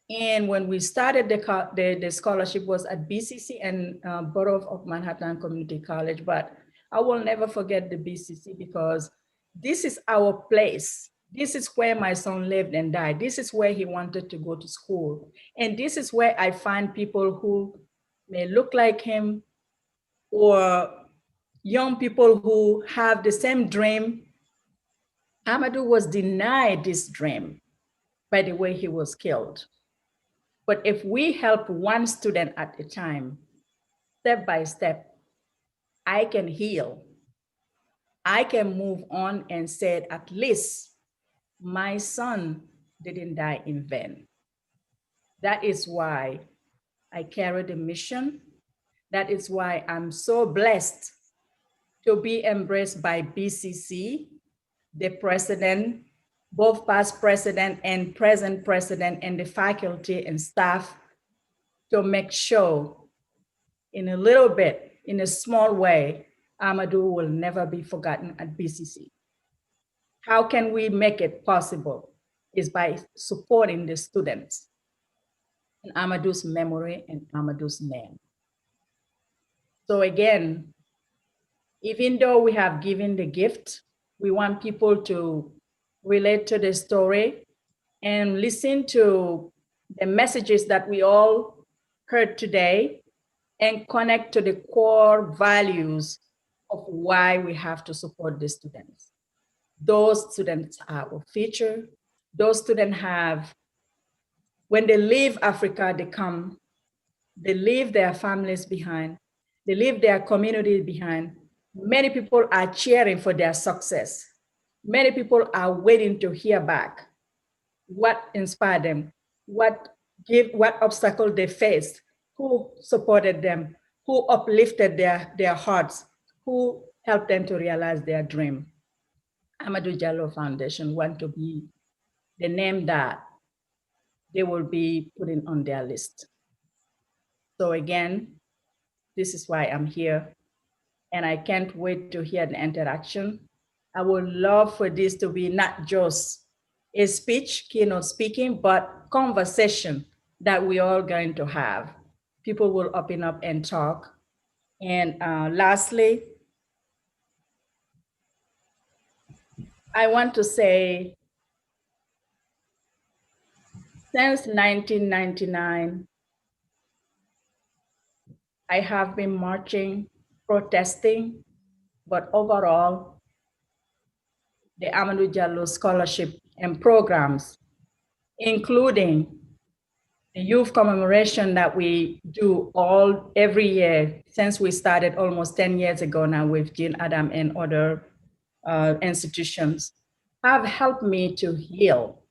Speaker 14: And when we started the scholarship was at BCC and Borough of Manhattan Community College, but I will never forget the BCC because this is our place. This is where my son lived and died. This is where he wanted to go to school. And this is where I find people who may look like him or young people who have the same dream. Amadou was denied this dream by the way he was killed. But if we help one student at a time, step by step, I can heal. I can move on and say, at least my son didn't die in vain. That is why I carry the mission. That is why I'm so blessed to be embraced by BCC, the president, both past president and present president, and the faculty and staff to make sure in a little bit, in a small way, Amadou will never be forgotten at BCC. How can we make it possible? Is by supporting the students in Amadou's memory and Amadou's name. So again, even though we have given the gift, we want people to relate to the story, and listen to the messages that we all heard today and connect to the core values of why we have to support the students. Those students are our future. Those students have, when they leave Africa, they leave their families behind, they leave their community behind. Many people are cheering for their success. Many people are waiting to hear back what inspired them, what obstacle they faced, who supported them, who uplifted their hearts, who helped them to realize their dream. Amadou Diallo Foundation want to be the name that they will be putting on their list. So again, this is why I'm here, and I can't wait to hear the interaction. I would love for this to be not just a speech, keynote speaking, but conversation that we all going to have. People will open up and talk. And lastly, I want to say, since 1999, I have been marching, protesting, but overall, the Amadou Diallo Scholarship and programs, including the youth commemoration that we do every year since we started almost 10 years ago now with Jean Adam and other institutions, have helped me to heal.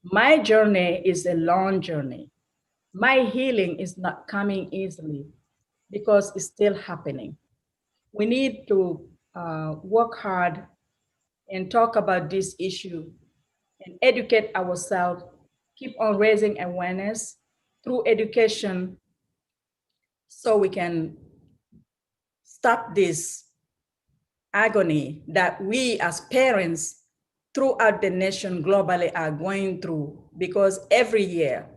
Speaker 14: My journey is a long journey. My healing is not coming easily because it's still happening. We need to work hard and talk about this issue and educate ourselves, keep on raising awareness through education so we can stop this agony that we as parents throughout the nation globally are going through, because every year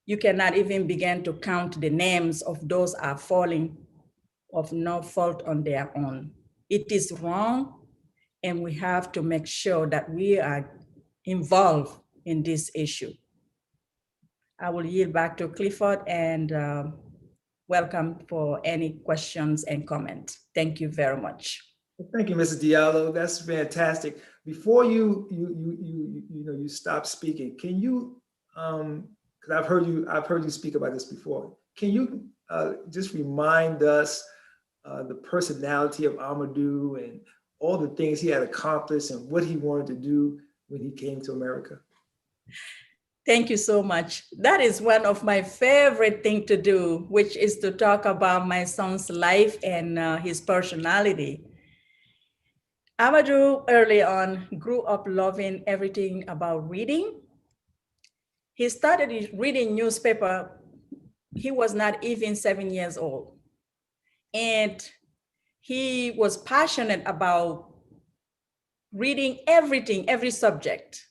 Speaker 14: you cannot even begin to count the names of those are falling of no fault on their own. It is wrong, and we have to make sure that we are involved in this issue. I will yield back to Clifford and welcome for any questions and comments. Thank you very much.
Speaker 1: Thank you, Mrs. Diallo. That's fantastic. Before you stop speaking, can you, because I've heard you speak about this before. Can you just remind us the personality of Amadou and all the things he had accomplished and what he wanted to do when he came to America?
Speaker 14: Thank you so much. That is one of my favorite things to do, which is to talk about my son's life and his personality. Amadou early on grew up loving everything about reading. He started reading newspaper. He was not even 7 years old. And he was passionate about reading everything, every subject.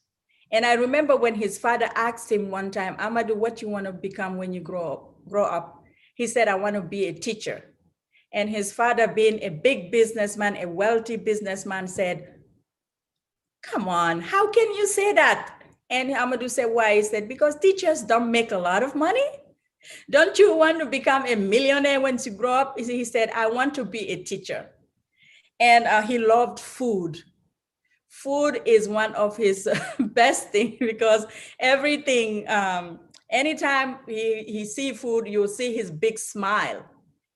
Speaker 14: And I remember when his father asked him one time, Amadou, what you want to become when you grow up? He said, I want to be a teacher. And his father, being a big businessman, a wealthy businessman, said, come on, how can you say that? And Amadou said, why? He said, because teachers don't make a lot of money. Don't you want to become a millionaire when you grow up? He said, I want to be a teacher. And he loved food. Food is one of his best things, because everything, anytime he see food, you'll see his big smile.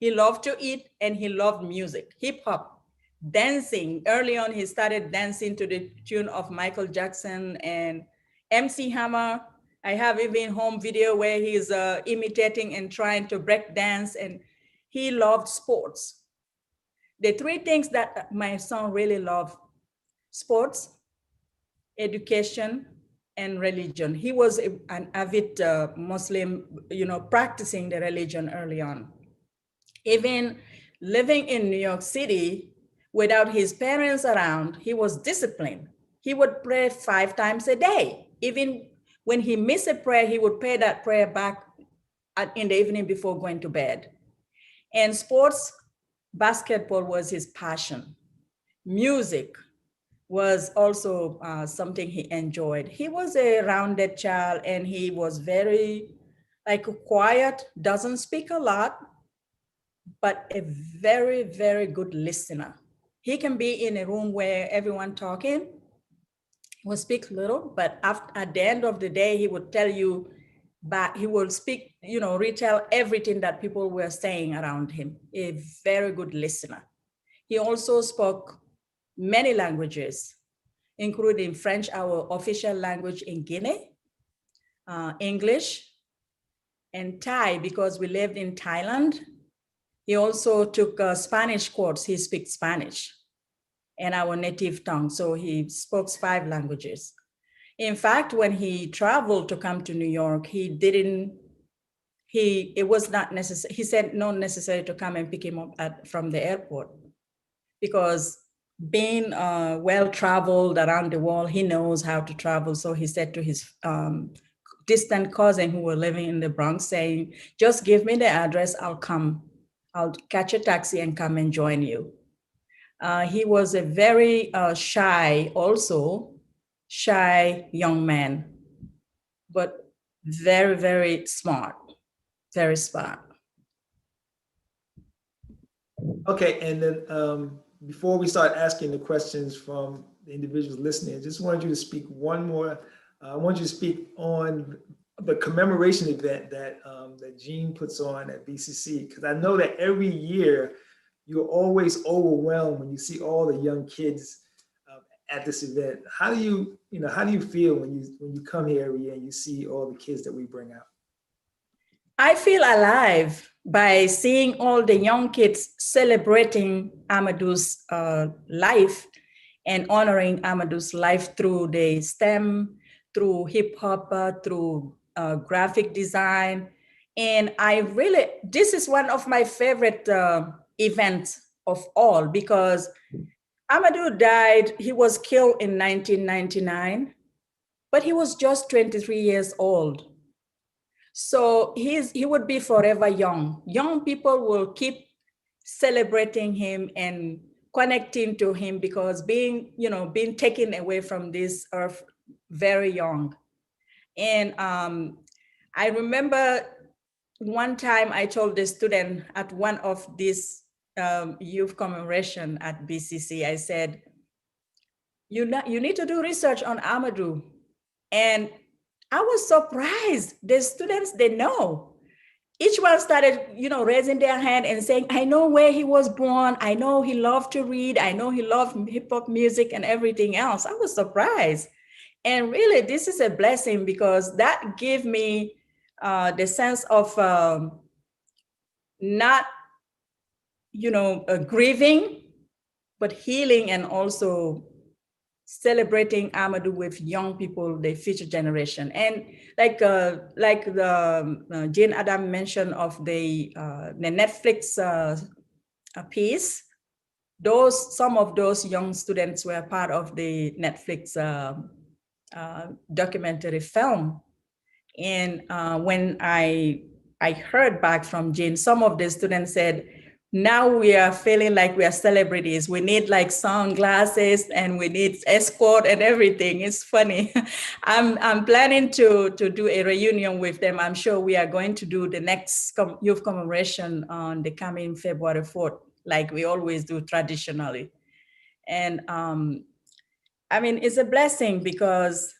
Speaker 14: He loved to eat and he loved music, hip hop, dancing. Early on, he started dancing to the tune of Michael Jackson and MC Hammer. I have even home video where he's imitating and trying to break dance, and he loved sports. The three things that my son really loved: sports, education, and religion. He was an avid Muslim, practicing the religion early on. Even living in New York City without his parents around, he was disciplined. He would pray 5 times a day. Even when he missed a prayer, he would pray that prayer back in the evening before going to bed. And sports, basketball was his passion. Music, was also something he enjoyed. He was a rounded child, and he was very quiet, doesn't speak a lot, but a very, very good listener. He can be in a room where everyone talking, he will speak little, but at the end of the day, he would tell you, but he will speak, retell everything that people were saying around him. A very good listener. He also spoke many languages, including French, our official language in Guinea, English, and Thai, because we lived in Thailand. He also took a Spanish course. He speaks Spanish and our native tongue. So he spoke 5 languages. In fact, when he traveled to come to New York, it was not necessary. He said not necessary to come and pick him up from the airport, because being well-traveled around the world, he knows how to travel. So he said to his distant cousin who were living in the Bronx, saying, just give me the address, I'll come. I'll catch a taxi and come and join you. He was a very shy young man, but very, very smart, very smart.
Speaker 1: Okay, and then before we start asking the questions from the individuals listening, I just wanted you to speak one more. I want you to speak on the commemoration event that that Jean puts on at BCC, because I know that every year you're always overwhelmed when you see all the young kids at this event. How do you feel when you come here every year and you see all the kids that we bring out?
Speaker 14: I feel alive by seeing all the young kids celebrating Amadou's life and honoring Amadou's life through the STEM, through hip hop, through graphic design. And this is one of my favorite events of all, because Amadou died, he was killed in 1999, but he was just 23 years old. So he would be forever young. Young people will keep celebrating him and connecting to him, because being taken away from this earth very young. And I remember one time I told the student at one of these youth commemoration at BCC, I said, you need to do research on Amadou. And I was surprised. The students, they know. Each one started, raising their hand and saying, I know where he was born. I know he loved to read. I know he loved hip hop music and everything else. I was surprised. And really, this is a blessing, because that gave me the sense of not, grieving, but healing, and also celebrating Amadou with young people, the future generation. And like the Jane Adam mentioned of the Netflix piece, some of those young students were part of the Netflix documentary film. And when I heard back from Jane, some of the students said, now we are feeling like we are celebrities. We need like sunglasses and we need escort and everything. It's funny. I'm planning to do a reunion with them. I'm sure we are going to do the next youth commemoration on the coming February 4th, like we always do traditionally. And it's a blessing, because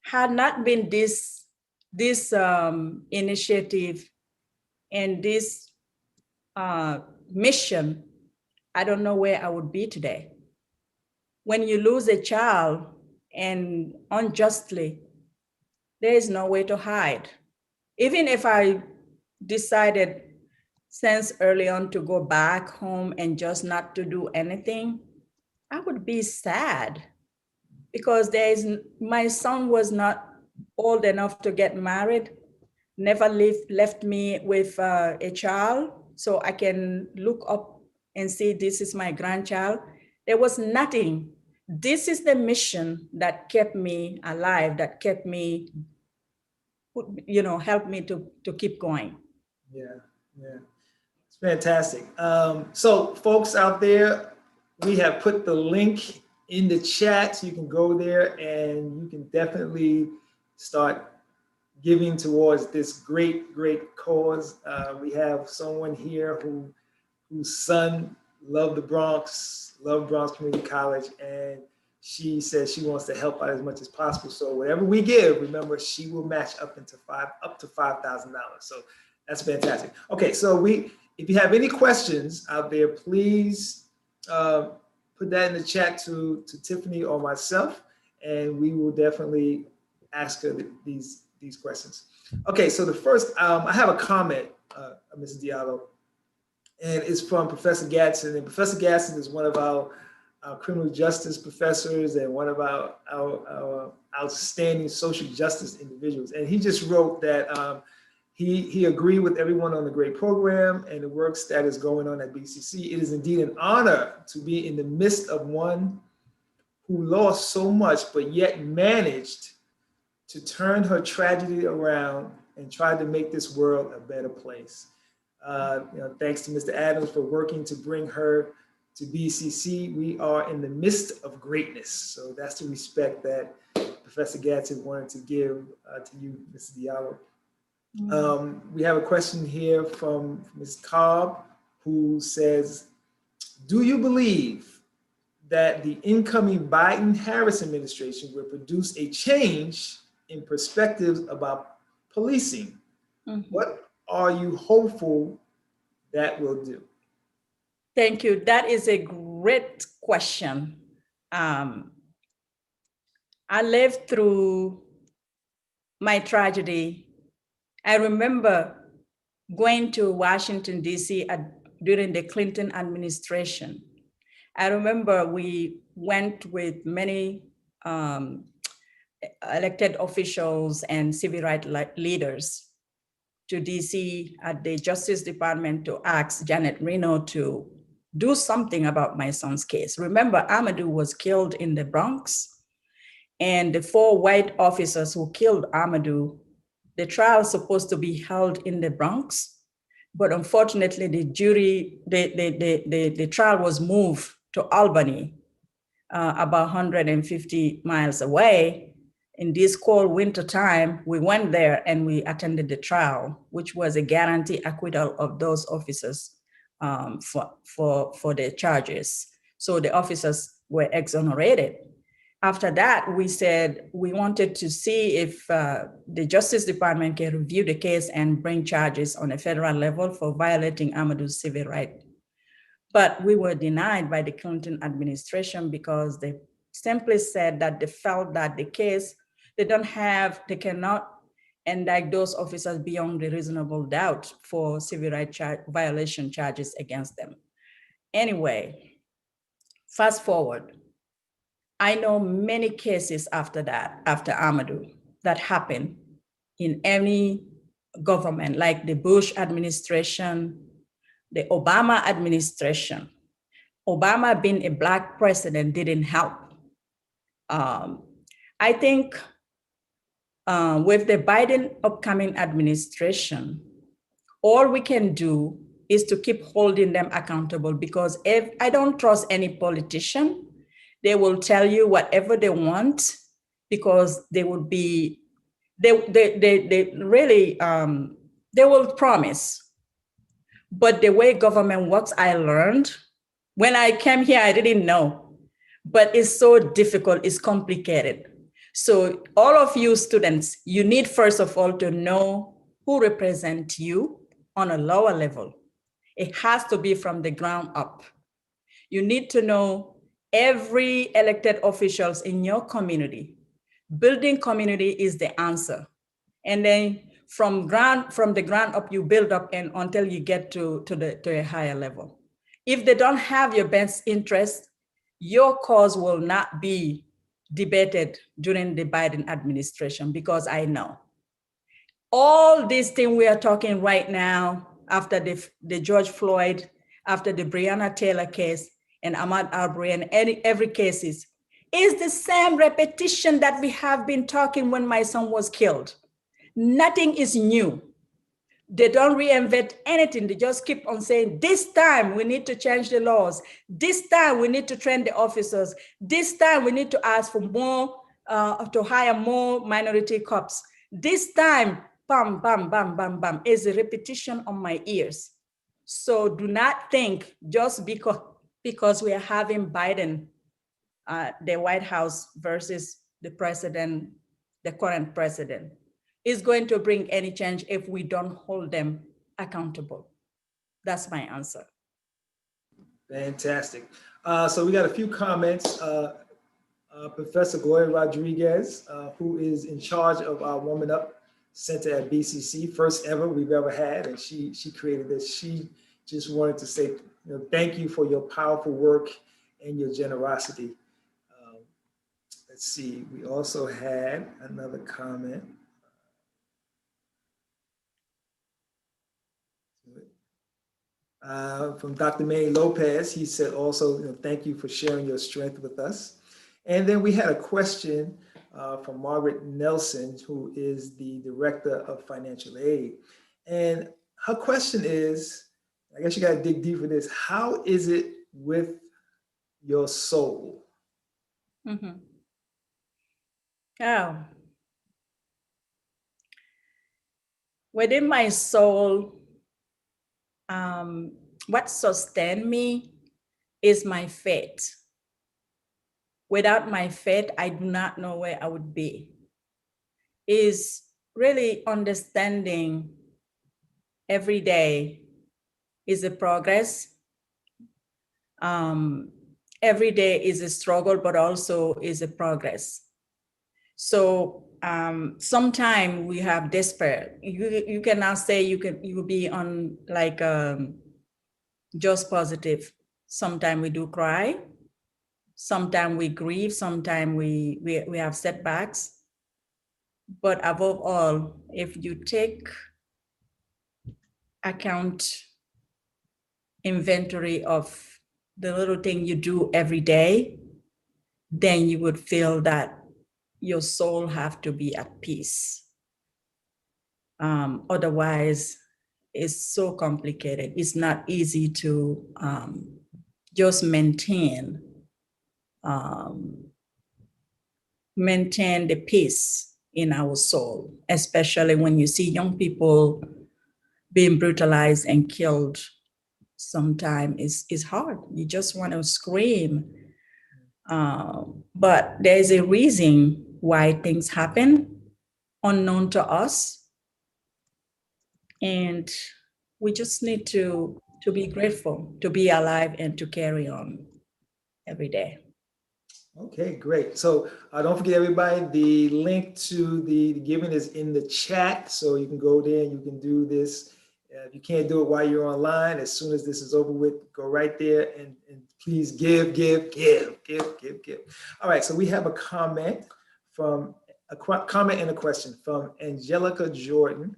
Speaker 14: had not been this initiative and this mission, I don't know where I would be today. When you lose a child and unjustly, there is no way to hide. Even if I decided since early on to go back home and just not to do anything, I would be sad, because my son was not old enough to get married, never left me with a child, so I can look up and see this is my grandchild. There was nothing. This is the mission that kept me alive, that kept me, helped me to keep going.
Speaker 1: Yeah, it's fantastic. So folks out there, we have put the link in the chat. So you can go there and you can definitely start giving towards this great, great cause. We have someone here whose son loved Bronx Community College, and she says she wants to help out as much as possible. So whatever we give, remember, she will match up to $5,000. So that's fantastic. Okay, so if you have any questions out there, please put that in the chat to Tiffany or myself, and we will definitely ask her these questions. Okay, so the first, I have a comment, Mrs. Diallo, and it's from Professor Gadsden. And Professor Gadsden is one of our criminal justice professors and one of our outstanding social justice individuals. And he just wrote that he agreed with everyone on the great program and the works that is going on at BCC. It is indeed an honor to be in the midst of one who lost so much, but yet managed to turn her tragedy around and try to make this world a better place. Thanks to Mr. Adams for working to bring her to BCC. We are in the midst of greatness. So that's the respect that Professor Gadsden wanted to give to you, Mrs. Diallo. We have a question here from Ms. Cobb, who says, do you believe that the incoming Biden-Harris administration will produce a change in perspectives about policing? What are you hopeful that will do?
Speaker 14: Thank you. That is a great question. I lived through my tragedy. I remember going to Washington, D.C. during the Clinton administration. I remember we went with many elected officials and civil rights leaders to DC at the Justice Department to ask Janet Reno to do something about my son's case. Remember, Amadou was killed in the Bronx, and the 4 white officers who killed Amadou, the trial was supposed to be held in the Bronx, but unfortunately the trial was moved to Albany, about 150 miles away. In this cold winter time, we went there and we attended the trial, which was a guarantee acquittal of those officers for their charges. So the officers were exonerated. After that, we said we wanted to see if the Justice Department can review the case and bring charges on a federal level for violating Amadou's civil rights. But we were denied by the Clinton administration because they simply said that they felt that the case, they cannot indict those officers beyond the reasonable doubt for civil rights violation charges against them. Anyway, fast forward. I know many cases after that, after Amadou, that happened in any government, like the Bush administration, the Obama administration. Obama being a Black president didn't help. I think with the Biden upcoming administration, all we can do is to keep holding them accountable, because if I don't trust any politician, they will tell you whatever they want, because they will be, they will promise. But the way government works, I learned. When I came here, I didn't know, but it's so difficult, it's complicated. So all of you students, you need first of all to know who represent you on a lower level. It has to be from the ground up. You need to know every elected officials in your community. Building community is the answer. And then from the ground up, you build up and until you get to a higher level. If they don't have your best interest, your cause will not be debated during the Biden administration, because I know. All these things we are talking right now, after the George Floyd, after the Breonna Taylor case, and Ahmaud Arbery, and every case is the same repetition that we have been talking when my son was killed. Nothing is new. They don't reinvent anything. They just keep on saying, this time we need to change the laws. This time we need to train the officers. This time we need to ask for more, to hire more minority cops. This time, bam, bam, bam, bam, bam, is a repetition on my ears. So do not think just because we are having Biden, the White House versus the president, the current president, is going to bring any change if we don't hold them accountable. That's my answer.
Speaker 1: Fantastic. So we got a few comments. Professor Gloria Rodriguez, who is in charge of our Woman Up Center at BCC, first ever we've ever had, and she created this. She just wanted to say, thank you for your powerful work and your generosity. Let's see, we also had another comment. From Dr. Manny Lopez. He said also, thank you for sharing your strength with us. And then we had a question from Margaret Nelson, who is the Director of Financial Aid. And her question is, I guess you got to dig deep for this. How is it with your soul?
Speaker 14: Mm-hmm. Oh. Within my soul, what sustained me is my faith. Without my faith, I do not know where I would be. Is really understanding every day is a progress. Every day is a struggle, but also is a progress. So sometimes we have despair. You cannot say you will be on like just positive. Sometimes we do cry. Sometimes we grieve. Sometimes we have setbacks. But above all, if you take account inventory of the little thing you do every day, then you would feel that your soul have to be at peace. Otherwise, it's so complicated. It's not easy to just maintain the peace in our soul, especially when you see young people being brutalized and killed. Sometimes it's hard. You just want to scream. But there's a reason why things happen unknown to us. And we just need to be grateful, to be alive and to carry on every day.
Speaker 1: Okay, great. So don't forget, everybody, the link to the giving is in the chat. So you can go there and you can do this. If you can't do it while you're online, as soon as this is over with, go right there and please give. All right, so we have a comment and a question from Angelica Jordan.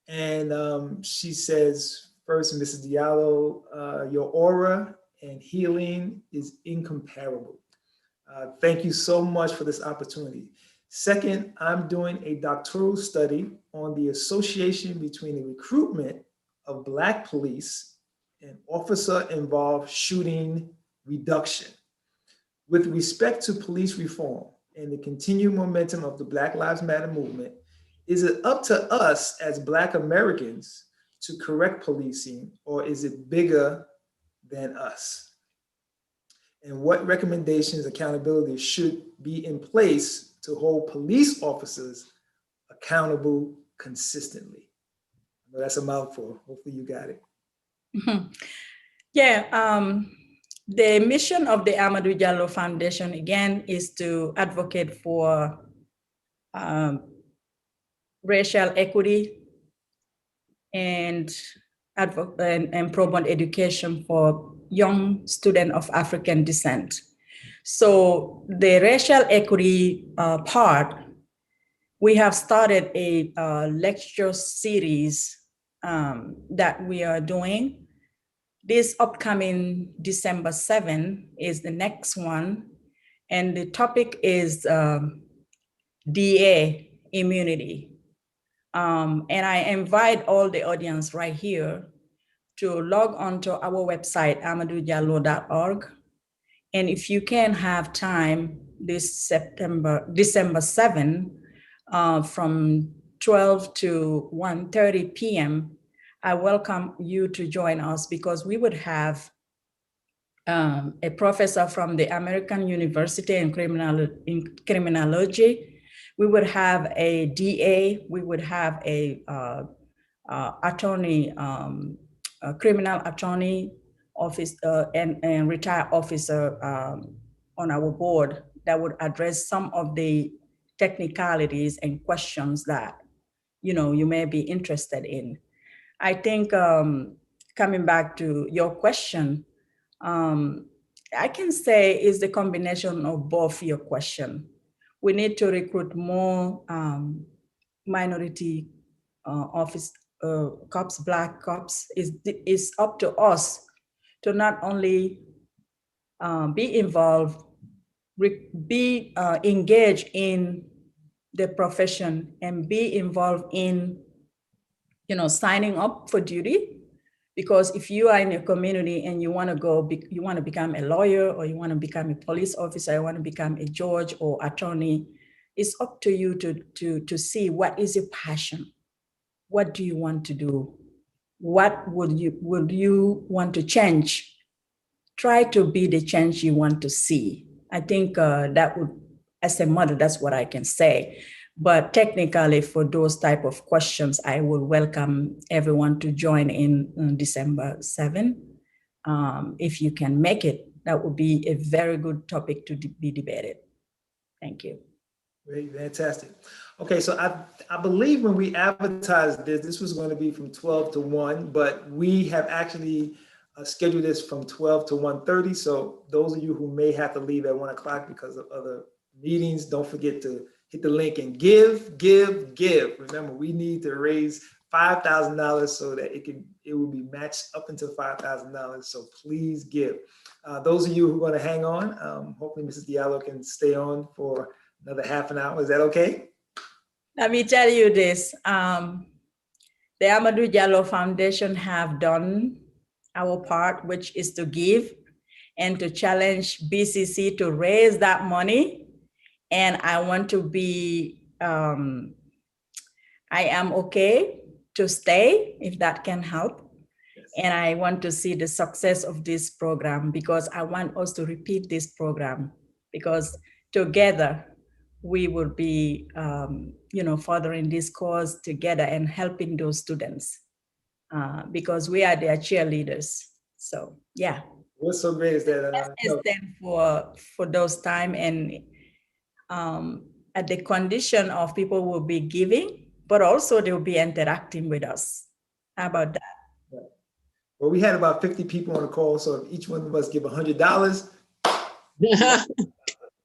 Speaker 1: And she says, first, Mrs. Diallo, your aura and healing is incomparable. Thank you so much for this opportunity. Second, I'm doing a doctoral study on the association between the recruitment of Black police and officer-involved shooting reduction. With respect to police reform and the continued momentum of the Black Lives Matter movement, is it up to us as Black Americans to correct policing, or is it bigger than us? And what recommendations, accountability should be in place to hold police officers accountable consistently? I know that's a mouthful. Hopefully you got it.
Speaker 14: Yeah, the mission of the Amadou Diallo Foundation, again, is to advocate for racial equity and promote education for young students of African descent. So the racial equity part, we have started a lecture series that we are doing. This upcoming December 7 is the next one. And the topic is DA immunity. And I invite all the audience right here to log onto our website, amadoudiallo.org. And if you can have time this December 7, from 12 to 1:30 p.m., I welcome you to join us, because we would have a professor from the American University in criminology. We would have a DA. We would have a attorney, a criminal attorney office and retired officer on our board that would address some of the technicalities and questions that you may be interested in. I think coming back to your question, I can say is the combination of both your question. We need to recruit more minority cops, Black cops. It's up to us to not only be involved, be engaged in the profession, and be involved in signing up for duty. Because if you are in a community and you want to become a lawyer, or you want to become a police officer, you want to become a judge or attorney, it's up to you to see what is your passion. What do you want to do? What would you want to change? Try to be the change you want to see. I think that would, as a mother, that's what I can say. But technically, for those type of questions, I will welcome everyone to join in on December 7. If you can make it, that would be a very good topic to be debated. Thank you.
Speaker 1: Great, fantastic. Okay, so I believe when we advertised this was going to be from 12 to 1, but we have actually scheduled this from 12 to 1:30. So those of you who may have to leave at 1 o'clock because of other meetings, don't forget to hit the link and give. Remember, we need to raise $5,000 so that it will be matched up until $5,000. So please give. Those of you who are going to hang on, hopefully Mrs. Diallo can stay on for another half an hour. Is that okay?
Speaker 14: Let me tell you this. The Amadou Diallo Foundation have done our part, which is to give and to challenge BCC to raise that money. And I want to be, I am okay to stay if that can help. Yes. And I want to see the success of this program, because I want us to repeat this program, because together we will be, furthering this cause together and helping those students, because we are their cheerleaders. So yeah.
Speaker 1: What's so great is that
Speaker 14: stand for those time, and at the condition of people will be giving, but also they will be interacting with us. How about that?
Speaker 1: Right. Well, we had about 50 people on the call, so if each one of us give $100,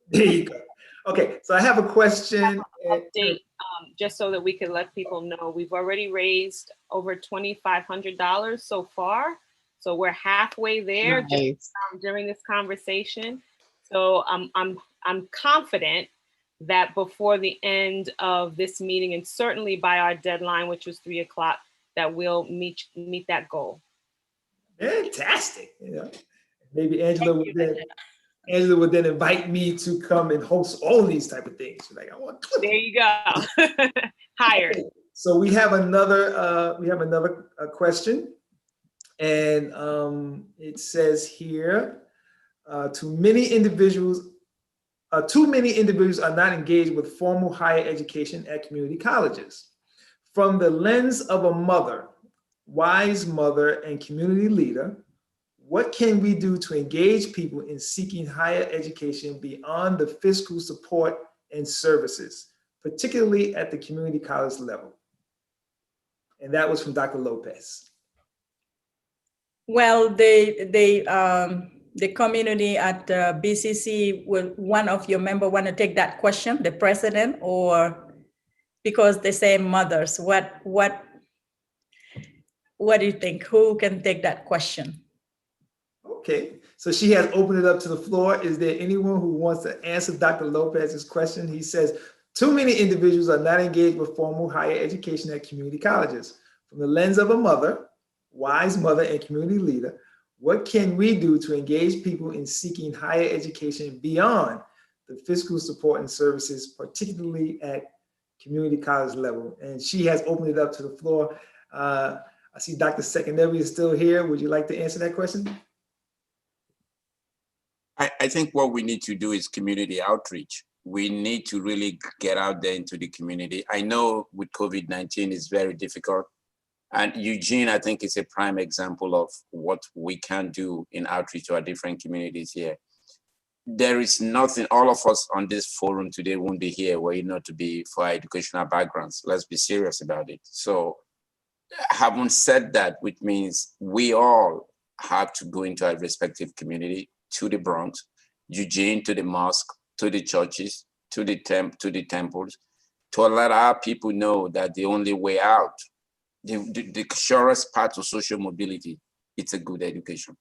Speaker 1: there you go. Okay, so I have a question.
Speaker 12: Update, just so that we can let people know, we've already raised over $2,500 so far. So we're halfway there. Nice. Just during this conversation. So I'm confident that before the end of this meeting, and certainly by our deadline, which was 3 o'clock, that we'll meet that goal.
Speaker 1: Fantastic. Maybe Angela would then invite me to come and host all these type of things. Like, I want.
Speaker 12: There you go. Hired.
Speaker 1: Okay. So we have another question, and it says here, too many individuals are not engaged with formal higher education at community colleges. From the lens of a mother, wise mother, and community leader, what can we do to engage people in seeking higher education beyond the fiscal support and services, particularly at the community college level? And that was from Dr. Lopez.
Speaker 14: Well, the community at BCC, will one of your members want to take that question, the president, or because they say mothers? What do you think? Who can take that question?
Speaker 1: Okay, so she has opened it up to the floor. Is there anyone who wants to answer Dr. Lopez's question? He says, Too many individuals are not engaged with formal higher education at community colleges. From the lens of a mother, wise mother and community leader, what can we do to engage people in seeking higher education beyond the fiscal support and services, particularly at community college level? And she has opened it up to the floor. I see Dr. Secondevi is still here. Would you like to answer that question?
Speaker 13: I think what we need to do is community outreach. We need to really get out there into the community. I know with COVID-19 it's very difficult. And Eugene, I think, is a prime example of what we can do in outreach to our different communities here. There is nothing, all of us on this forum today won't be here were it not to be for our educational backgrounds. Let's be serious about it. So having said that, which means we all have to go into our respective community, to the Bronx, Eugene, to the mosque, to the churches, to the temples, to let our people know that the only way out, the surest path to social mobility, it's a good education.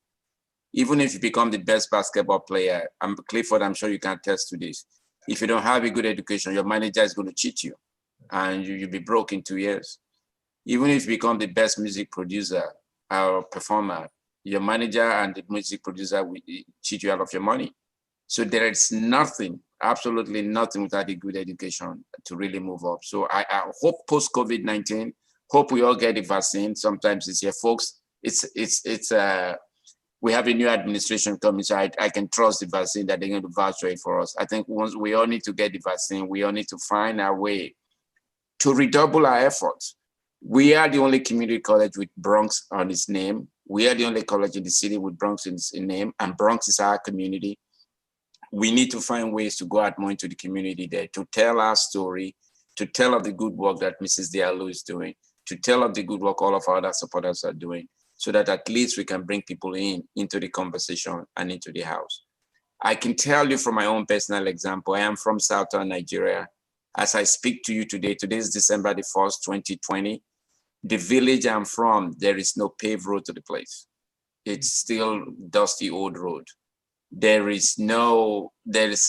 Speaker 13: Even if you become the best basketball player, Clifford, I'm sure you can attest to this. If you don't have a good education, your manager is going to cheat you and you'll be broke in 2 years. Even if you become the best music producer or performer, your manager and the music producer will cheat you out of your money. So there is nothing, absolutely nothing without a good education to really move up. So I hope post-COVID-19, hope we all get the vaccine. Sometimes it's here, folks. We have a new administration coming, so I can trust the vaccine that they're going to vouch for us. I think once we all need to get the vaccine, we all need to find our way to redouble our efforts. We are the only community college with Bronx on its name. We are the only college in the city with Bronx in its name, and Bronx is our community. We need to find ways to go out more into the community there, to tell our story, to tell of the good work that Mrs. Diallo is doing, to tell of the good work all of our other supporters are doing, so that at least we can bring people into the conversation and into the house. I can tell you from my own personal example, I am from Southern Nigeria. As I speak to you today, today is December the 1st, 2020. The village I'm from, there is no paved road to the place. It's still dusty old road. There is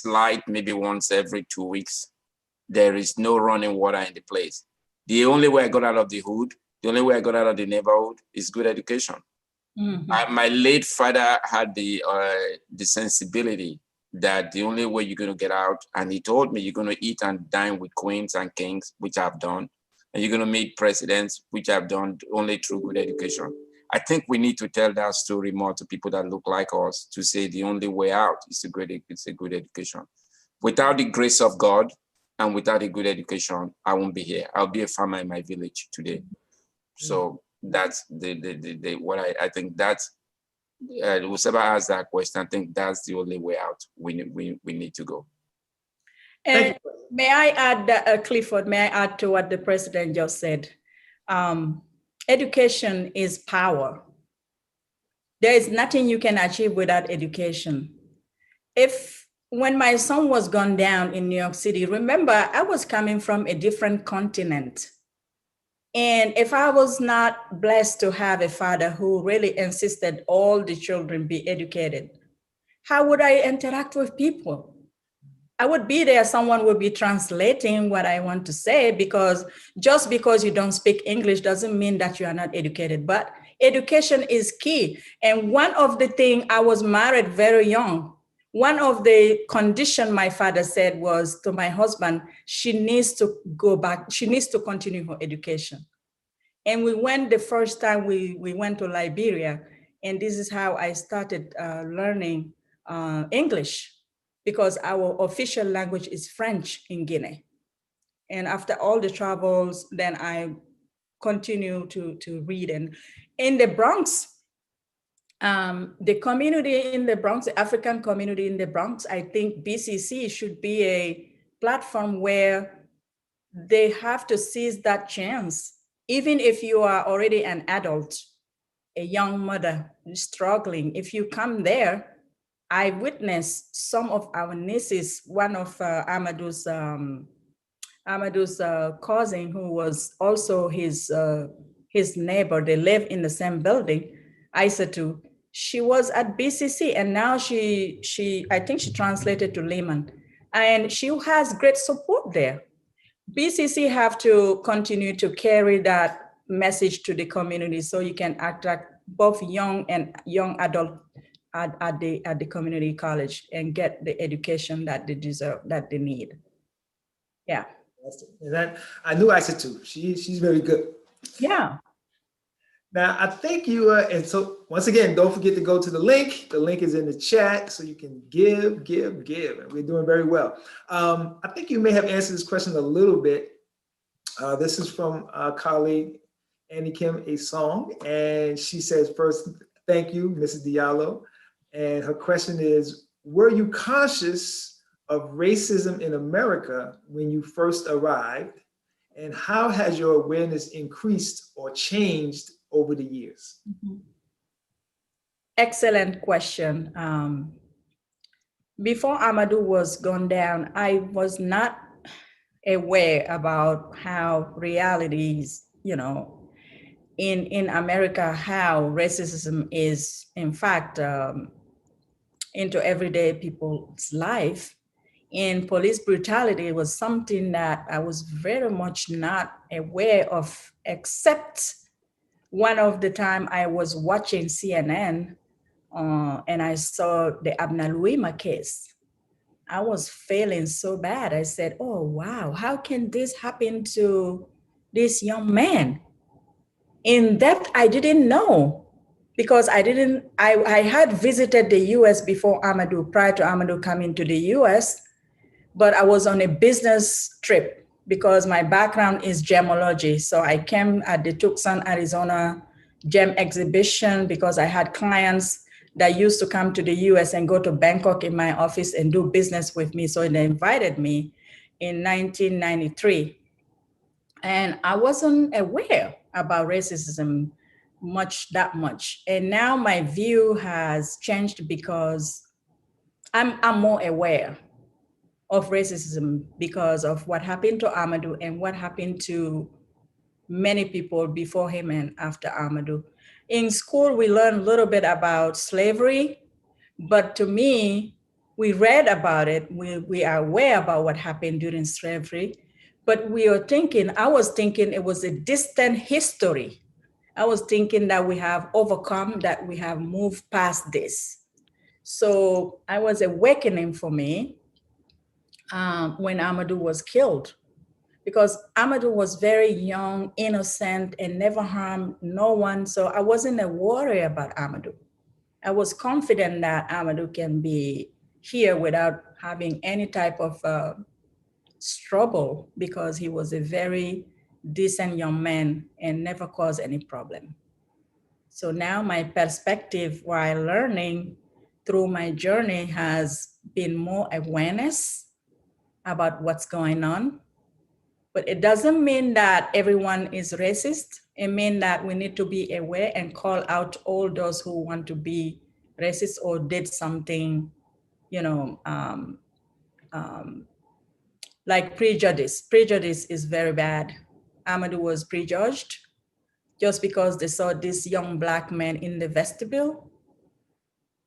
Speaker 13: light maybe once every 2 weeks. There is no running water in the place. The only way I got out of the hood, the only way I got out of the neighborhood is good education. Mm-hmm. My late father had the sensibility that the only way you're going to get out, and he told me, you're going to eat and dine with queens and kings, which I've done, and you're going to meet presidents, which I've done only through good education. I think we need to tell that story more to people that look like us, to say the only way out is a good education. Without the grace of God and without a good education, I won't be here. I'll be a farmer in my village today. So that's what I think that's, whoever asked that question, I think that's the only way out we need to go.
Speaker 14: And may I add, Clifford, may I add to what the president just said? Education is power. There is nothing you can achieve without education. When my son was gunned down in New York City, remember, I was coming from a different continent. And if I was not blessed to have a father who really insisted all the children be educated, how would I interact with people? I would be there, someone would be translating what I want to say, because just because you don't speak English doesn't mean that you are not educated, but education is key. And one of the things, I was married very young. One of the conditions my father said was to my husband, she needs to go back, she needs to continue her education. And we went the first time we went to Liberia, and this is how I started learning English, because our official language is French in Guinea. And after all the travels, then I continue to read. And in the Bronx, the community in the Bronx, the African community in the Bronx, I think BCC should be a platform where they have to seize that chance. Even if you are already an adult, a young mother struggling, if you come there, I witnessed some of our nieces, one of Amadou's cousin, who was also his neighbor, they live in the same building, Aissatou. She was at BCC, and now I think she translated to Lehman, and she has great support there. BCC have to continue to carry that message to the community so you can attract both young and young adult at the community college and get the education that they deserve, that they need. Yeah.
Speaker 1: And that I knew Isa too. She's very good.
Speaker 14: Yeah.
Speaker 1: Now I think you and so once again, don't forget to go to the link. The link is in the chat so you can give. And we're doing very well. I think you may have answered this question a little bit. This is from our colleague Annie Kim A Song, and she says first, thank you, Mrs. Diallo. And her question is, were you conscious of racism in America when you first arrived? And how has your awareness increased or changed over the years?
Speaker 14: Excellent question. Before Amadou was gone down, I was not aware about how realities, in America, how racism is, in fact, into everyday people's life. And police brutality was something that I was very much not aware of, except one of the time I was watching CNN and I saw the Abnaluima case. I was feeling so bad. I said, oh, wow, how can this happen to this young man? In depth, I didn't know, because I had visited the US before Amadou, prior to Amadou coming to the US, but I was on a business trip because my background is gemology. So I came at the Tucson, Arizona gem exhibition because I had clients that used to come to the US and go to Bangkok in my office and do business with me. So they invited me in 1993. And I wasn't aware about racism that much. And now my view has changed because I'm more aware of racism because of what happened to Amadou and what happened to many people before him and after Amadou. In school, we learned a little bit about slavery, but to me, we read about it. We are aware about what happened during slavery, but I was thinking it was a distant history. I was thinking that we have overcome, that we have moved past this. So I was awakening for me when Amadou was killed, because Amadou was very young, innocent, and never harmed no one. So I wasn't a worry about Amadou. I was confident that Amadou can be here without having any type of trouble, because he was a very decent young man and never caused any problem. So now my perspective while learning through my journey has been more awareness about what's going on. But it doesn't mean that everyone is racist. It means that we need to be aware and call out all those who want to be racist or did something, like prejudice. Prejudice is very bad. Amadou was prejudged just because they saw this young Black man in the vestibule.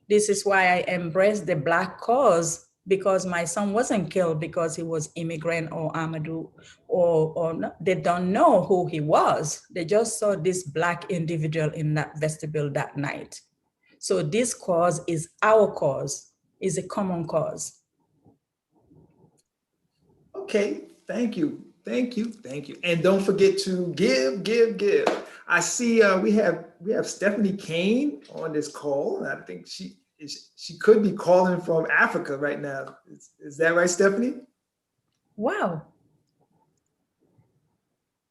Speaker 14: This is why I embrace the Black cause, because my son wasn't killed because he was immigrant or Amadou, or no, they don't know who he was. They just saw this Black individual in that vestibule that night. So this cause is our cause, is a common cause.
Speaker 1: Okay, thank you. And don't forget to give. I see we have Stephanie Kane on this call. I think she could be calling from Africa right now. Is that right, Stephanie?
Speaker 14: Wow.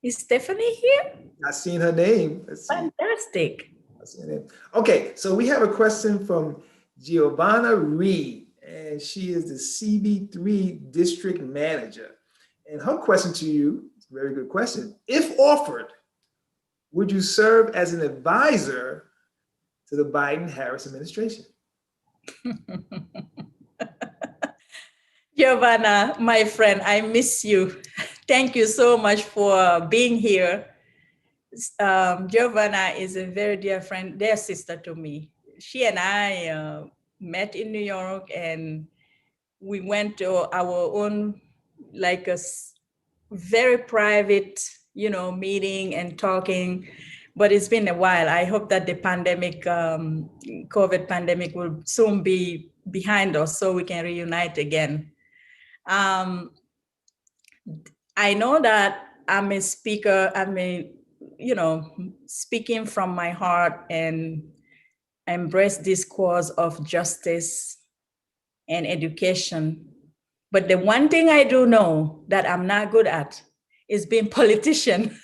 Speaker 14: Is Stephanie here?
Speaker 1: I seen her name.
Speaker 14: Fantastic.
Speaker 1: I seen her name. Okay, so we have a question from Giovanna Reed, and she is the CB3 district manager. And her question to you, it's a very good question. If offered, would you serve as an advisor to the Biden-Harris administration?
Speaker 14: Giovanna, my friend, I miss you. Thank you so much for being here. Giovanna is a very dear friend, dear sister to me. She and I met in New York, and we went to our own, like a very private, meeting and talking, but it's been a while. I hope that the pandemic, COVID pandemic will soon be behind us so we can reunite again. I know that I'm a speaker, speaking from my heart and embrace this cause of justice and education. But the one thing I do know that I'm not good at is being politician.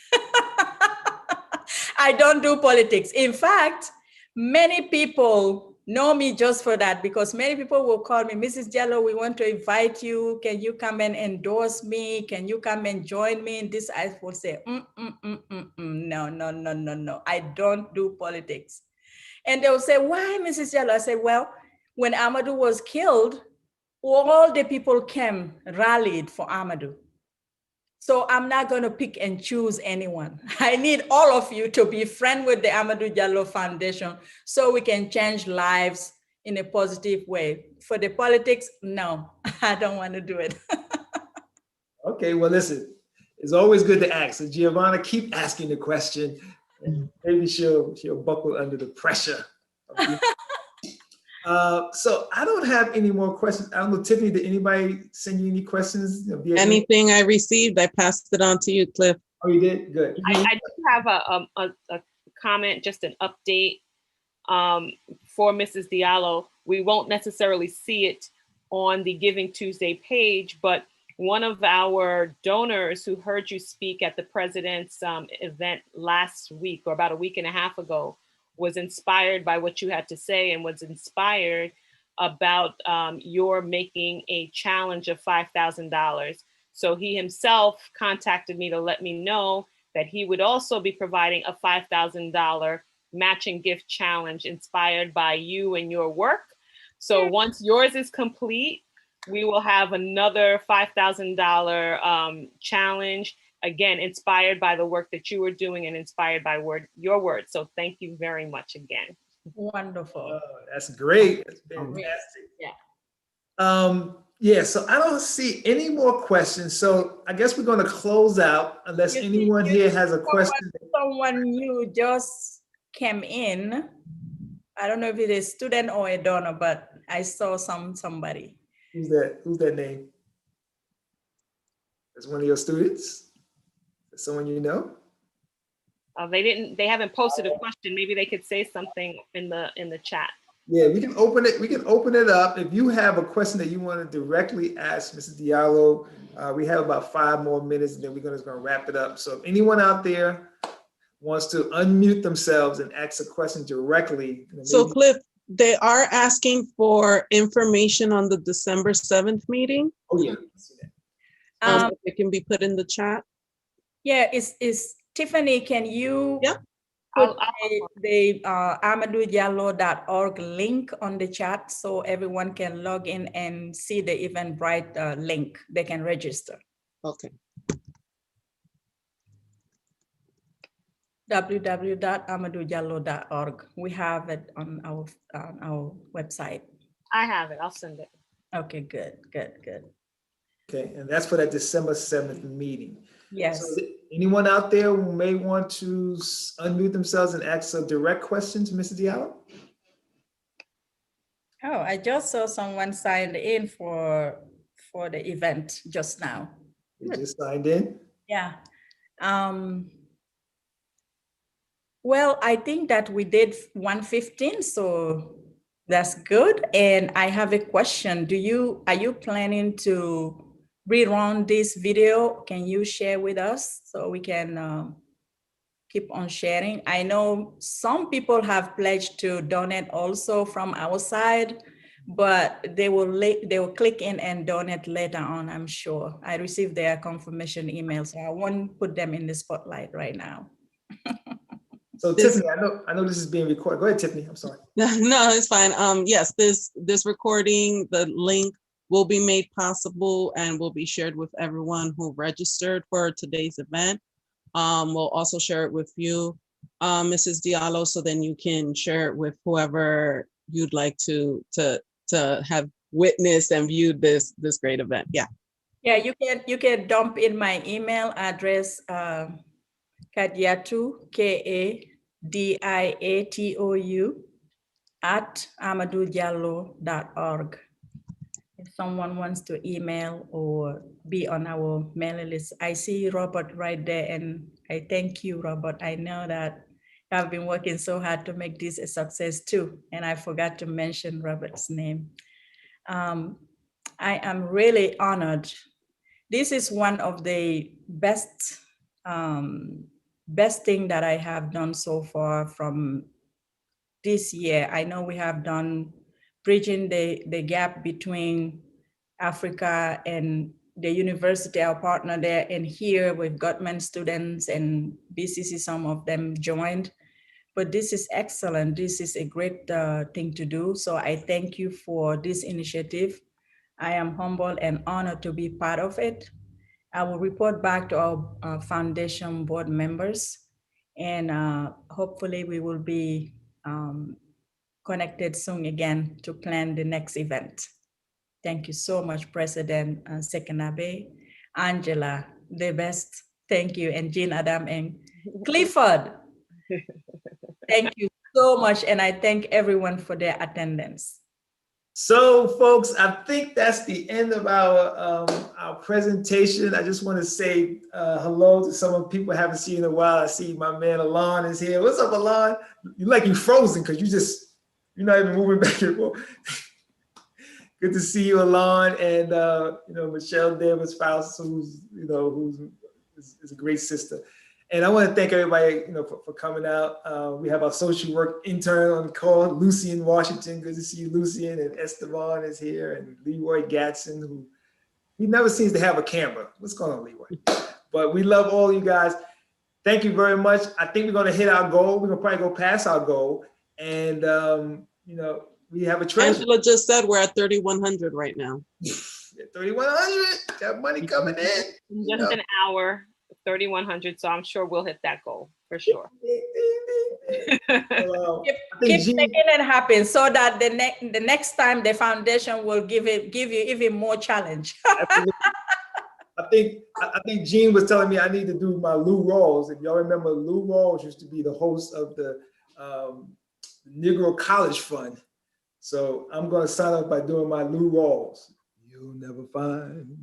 Speaker 14: I don't do politics. In fact, many people know me just for that, because many people will call me, Mrs. Diallo, we want to invite you. Can you come and endorse me? Can you come and join me in this? I will say, no. I don't do politics. And they'll say, why, Mrs. Diallo? I say, well, when Amadou was killed, all the people came, rallied for Amadou. So I'm not going to pick and choose anyone. I need all of you to be friends with the Amadou Diallo Foundation so we can change lives in a positive way. For the politics, no, I don't want to do it.
Speaker 1: Okay, well, listen, it's always good to ask. So Giovanna, keep asking the question, and maybe she'll buckle under the pressure. So I don't have any more questions. I don't know, Tiffany, did anybody send you any questions?
Speaker 2: Anything I received, I passed it on to you, Cliff.
Speaker 1: Oh, you did? Good.
Speaker 12: I do have a comment, just an update for Mrs. Diallo. We won't necessarily see it on the Giving Tuesday page, but one of our donors who heard you speak at the president's event last week, or about a week and a half ago, was inspired by what you had to say and was inspired about your making a challenge of $5,000. So he himself contacted me to let me know that he would also be providing a $5,000 matching gift challenge inspired by you and your work. So once yours is complete, we will have another $5,000 challenge, again, inspired by the work that you were doing and inspired by your words. So thank you very much again.
Speaker 14: Wonderful.
Speaker 1: That's great. That's fantastic. Yeah, so I don't see any more questions. So I guess we're going to close out unless anyone here has a question.
Speaker 14: Someone new just came in. I don't know if it is a student or a donor, but I saw somebody.
Speaker 1: Who's that? Who's that name? That's one of your students? Someone you know?
Speaker 12: They haven't posted a question. Maybe they could say something in the chat.
Speaker 1: Yeah, we can open it. We can open it up. If you have a question that you want to directly ask Mrs. Diallo, we have about 5 more minutes, and then we're just going to wrap it up. So if anyone out there wants to unmute themselves and ask a question directly.
Speaker 2: So Cliff, they are asking for information on the December 7th meeting.
Speaker 1: Oh yeah.
Speaker 2: It can be put in the chat.
Speaker 14: Yeah, is Tiffany, can you put the AmadouDiallo.org link on the chat so everyone can log in and see the Eventbrite link? They can register.
Speaker 2: Okay.
Speaker 14: www.amadoudiallo.org. We have it on our website.
Speaker 12: I have it. I'll send it.
Speaker 14: Okay, good.
Speaker 1: Okay, and that's for that December 7th meeting.
Speaker 14: Yes.
Speaker 1: So anyone out there who may want to unmute themselves and ask a direct question to Mr. Diallo?
Speaker 14: Oh, I just saw someone signed in for the event just now.
Speaker 1: You just signed in?
Speaker 14: Yeah. Well, I think that we did 115, so that's good. And I have a question. Are you planning to rerun this video? Can you share with us so we can keep on sharing? I know some people have pledged to donate also from our side, but they will click in and donate later on, I'm sure. I received their confirmation email, so I won't put them in the spotlight right now.
Speaker 1: So Tiffany, I know this is being recorded. Go ahead, Tiffany. I'm sorry.
Speaker 2: No, it's fine. Yes, this recording, the link will be made possible and will be shared with everyone who registered for today's event. We'll also share it with you, Mrs. Diallo, so then you can share it with whoever you'd like to have witnessed and viewed this great event. Yeah.
Speaker 14: Yeah, you can dump in my email address, Kadiatou, KADIATOU @amadoudiallo.org. If someone wants to email or be on our mailing list, I see Robert right there, and I thank you, Robert. I know that I've been working so hard to make this a success too, and I forgot to mention Robert's name. I am really honored. This is one of the best thing that I have done so far from this year. I know we have done bridging the gap between Africa and the university, our partner there, and here with government students and BCC, some of them joined. But this is excellent. This is a great thing to do. So I thank you for this initiative. I am humbled and honored to be part of it. I will report back to our foundation board members, and hopefully we will be connected soon again to plan the next event. Thank you so much, President Sekanabe, Angela, the best. Thank you, and Jean Adam and Clifford. Thank you so much, and I thank everyone for their attendance.
Speaker 1: So, folks, I think that's the end of our presentation. I just want to say hello to some of the people I haven't seen in a while. I see my man Alon is here. What's up, Alon? You're like you frozen because you're not even moving back and forth. Good to see you, Alon, and Michelle Davis Faust, who's a great sister. And I want to thank everybody, for coming out. We have our social work intern on the call, Lucian Washington. Good to see you, Lucian. And Esteban is here, and Leroy Gatson, who he never seems to have a camera. What's going on, Leroy? But we love all you guys. Thank you very much. I think we're going to hit our goal. We're going to probably go past our goal, and we have a treasure.
Speaker 2: Angela just said we're at 3,100 right now.
Speaker 1: 3,100. Got money coming in.
Speaker 12: Just an hour. 3,100, so I'm sure we'll hit that goal for sure.
Speaker 14: Keep making it happen so that the next time the foundation will give you even more challenge.
Speaker 1: I think Jean was telling me I need to do my Lou Rawls. If y'all remember, Lou Rawls used to be the host of the Negro College Fund. So I'm going to sign up by doing my Lou Rawls. You'll never find.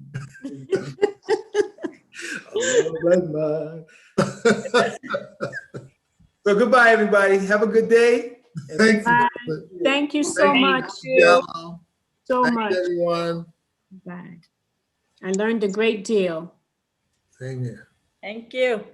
Speaker 1: So goodbye, everybody. Have a good day.
Speaker 18: Thank you so much. So much,
Speaker 3: everyone.
Speaker 18: Bye. I learned a great deal.
Speaker 3: Same here.
Speaker 14: Thank you.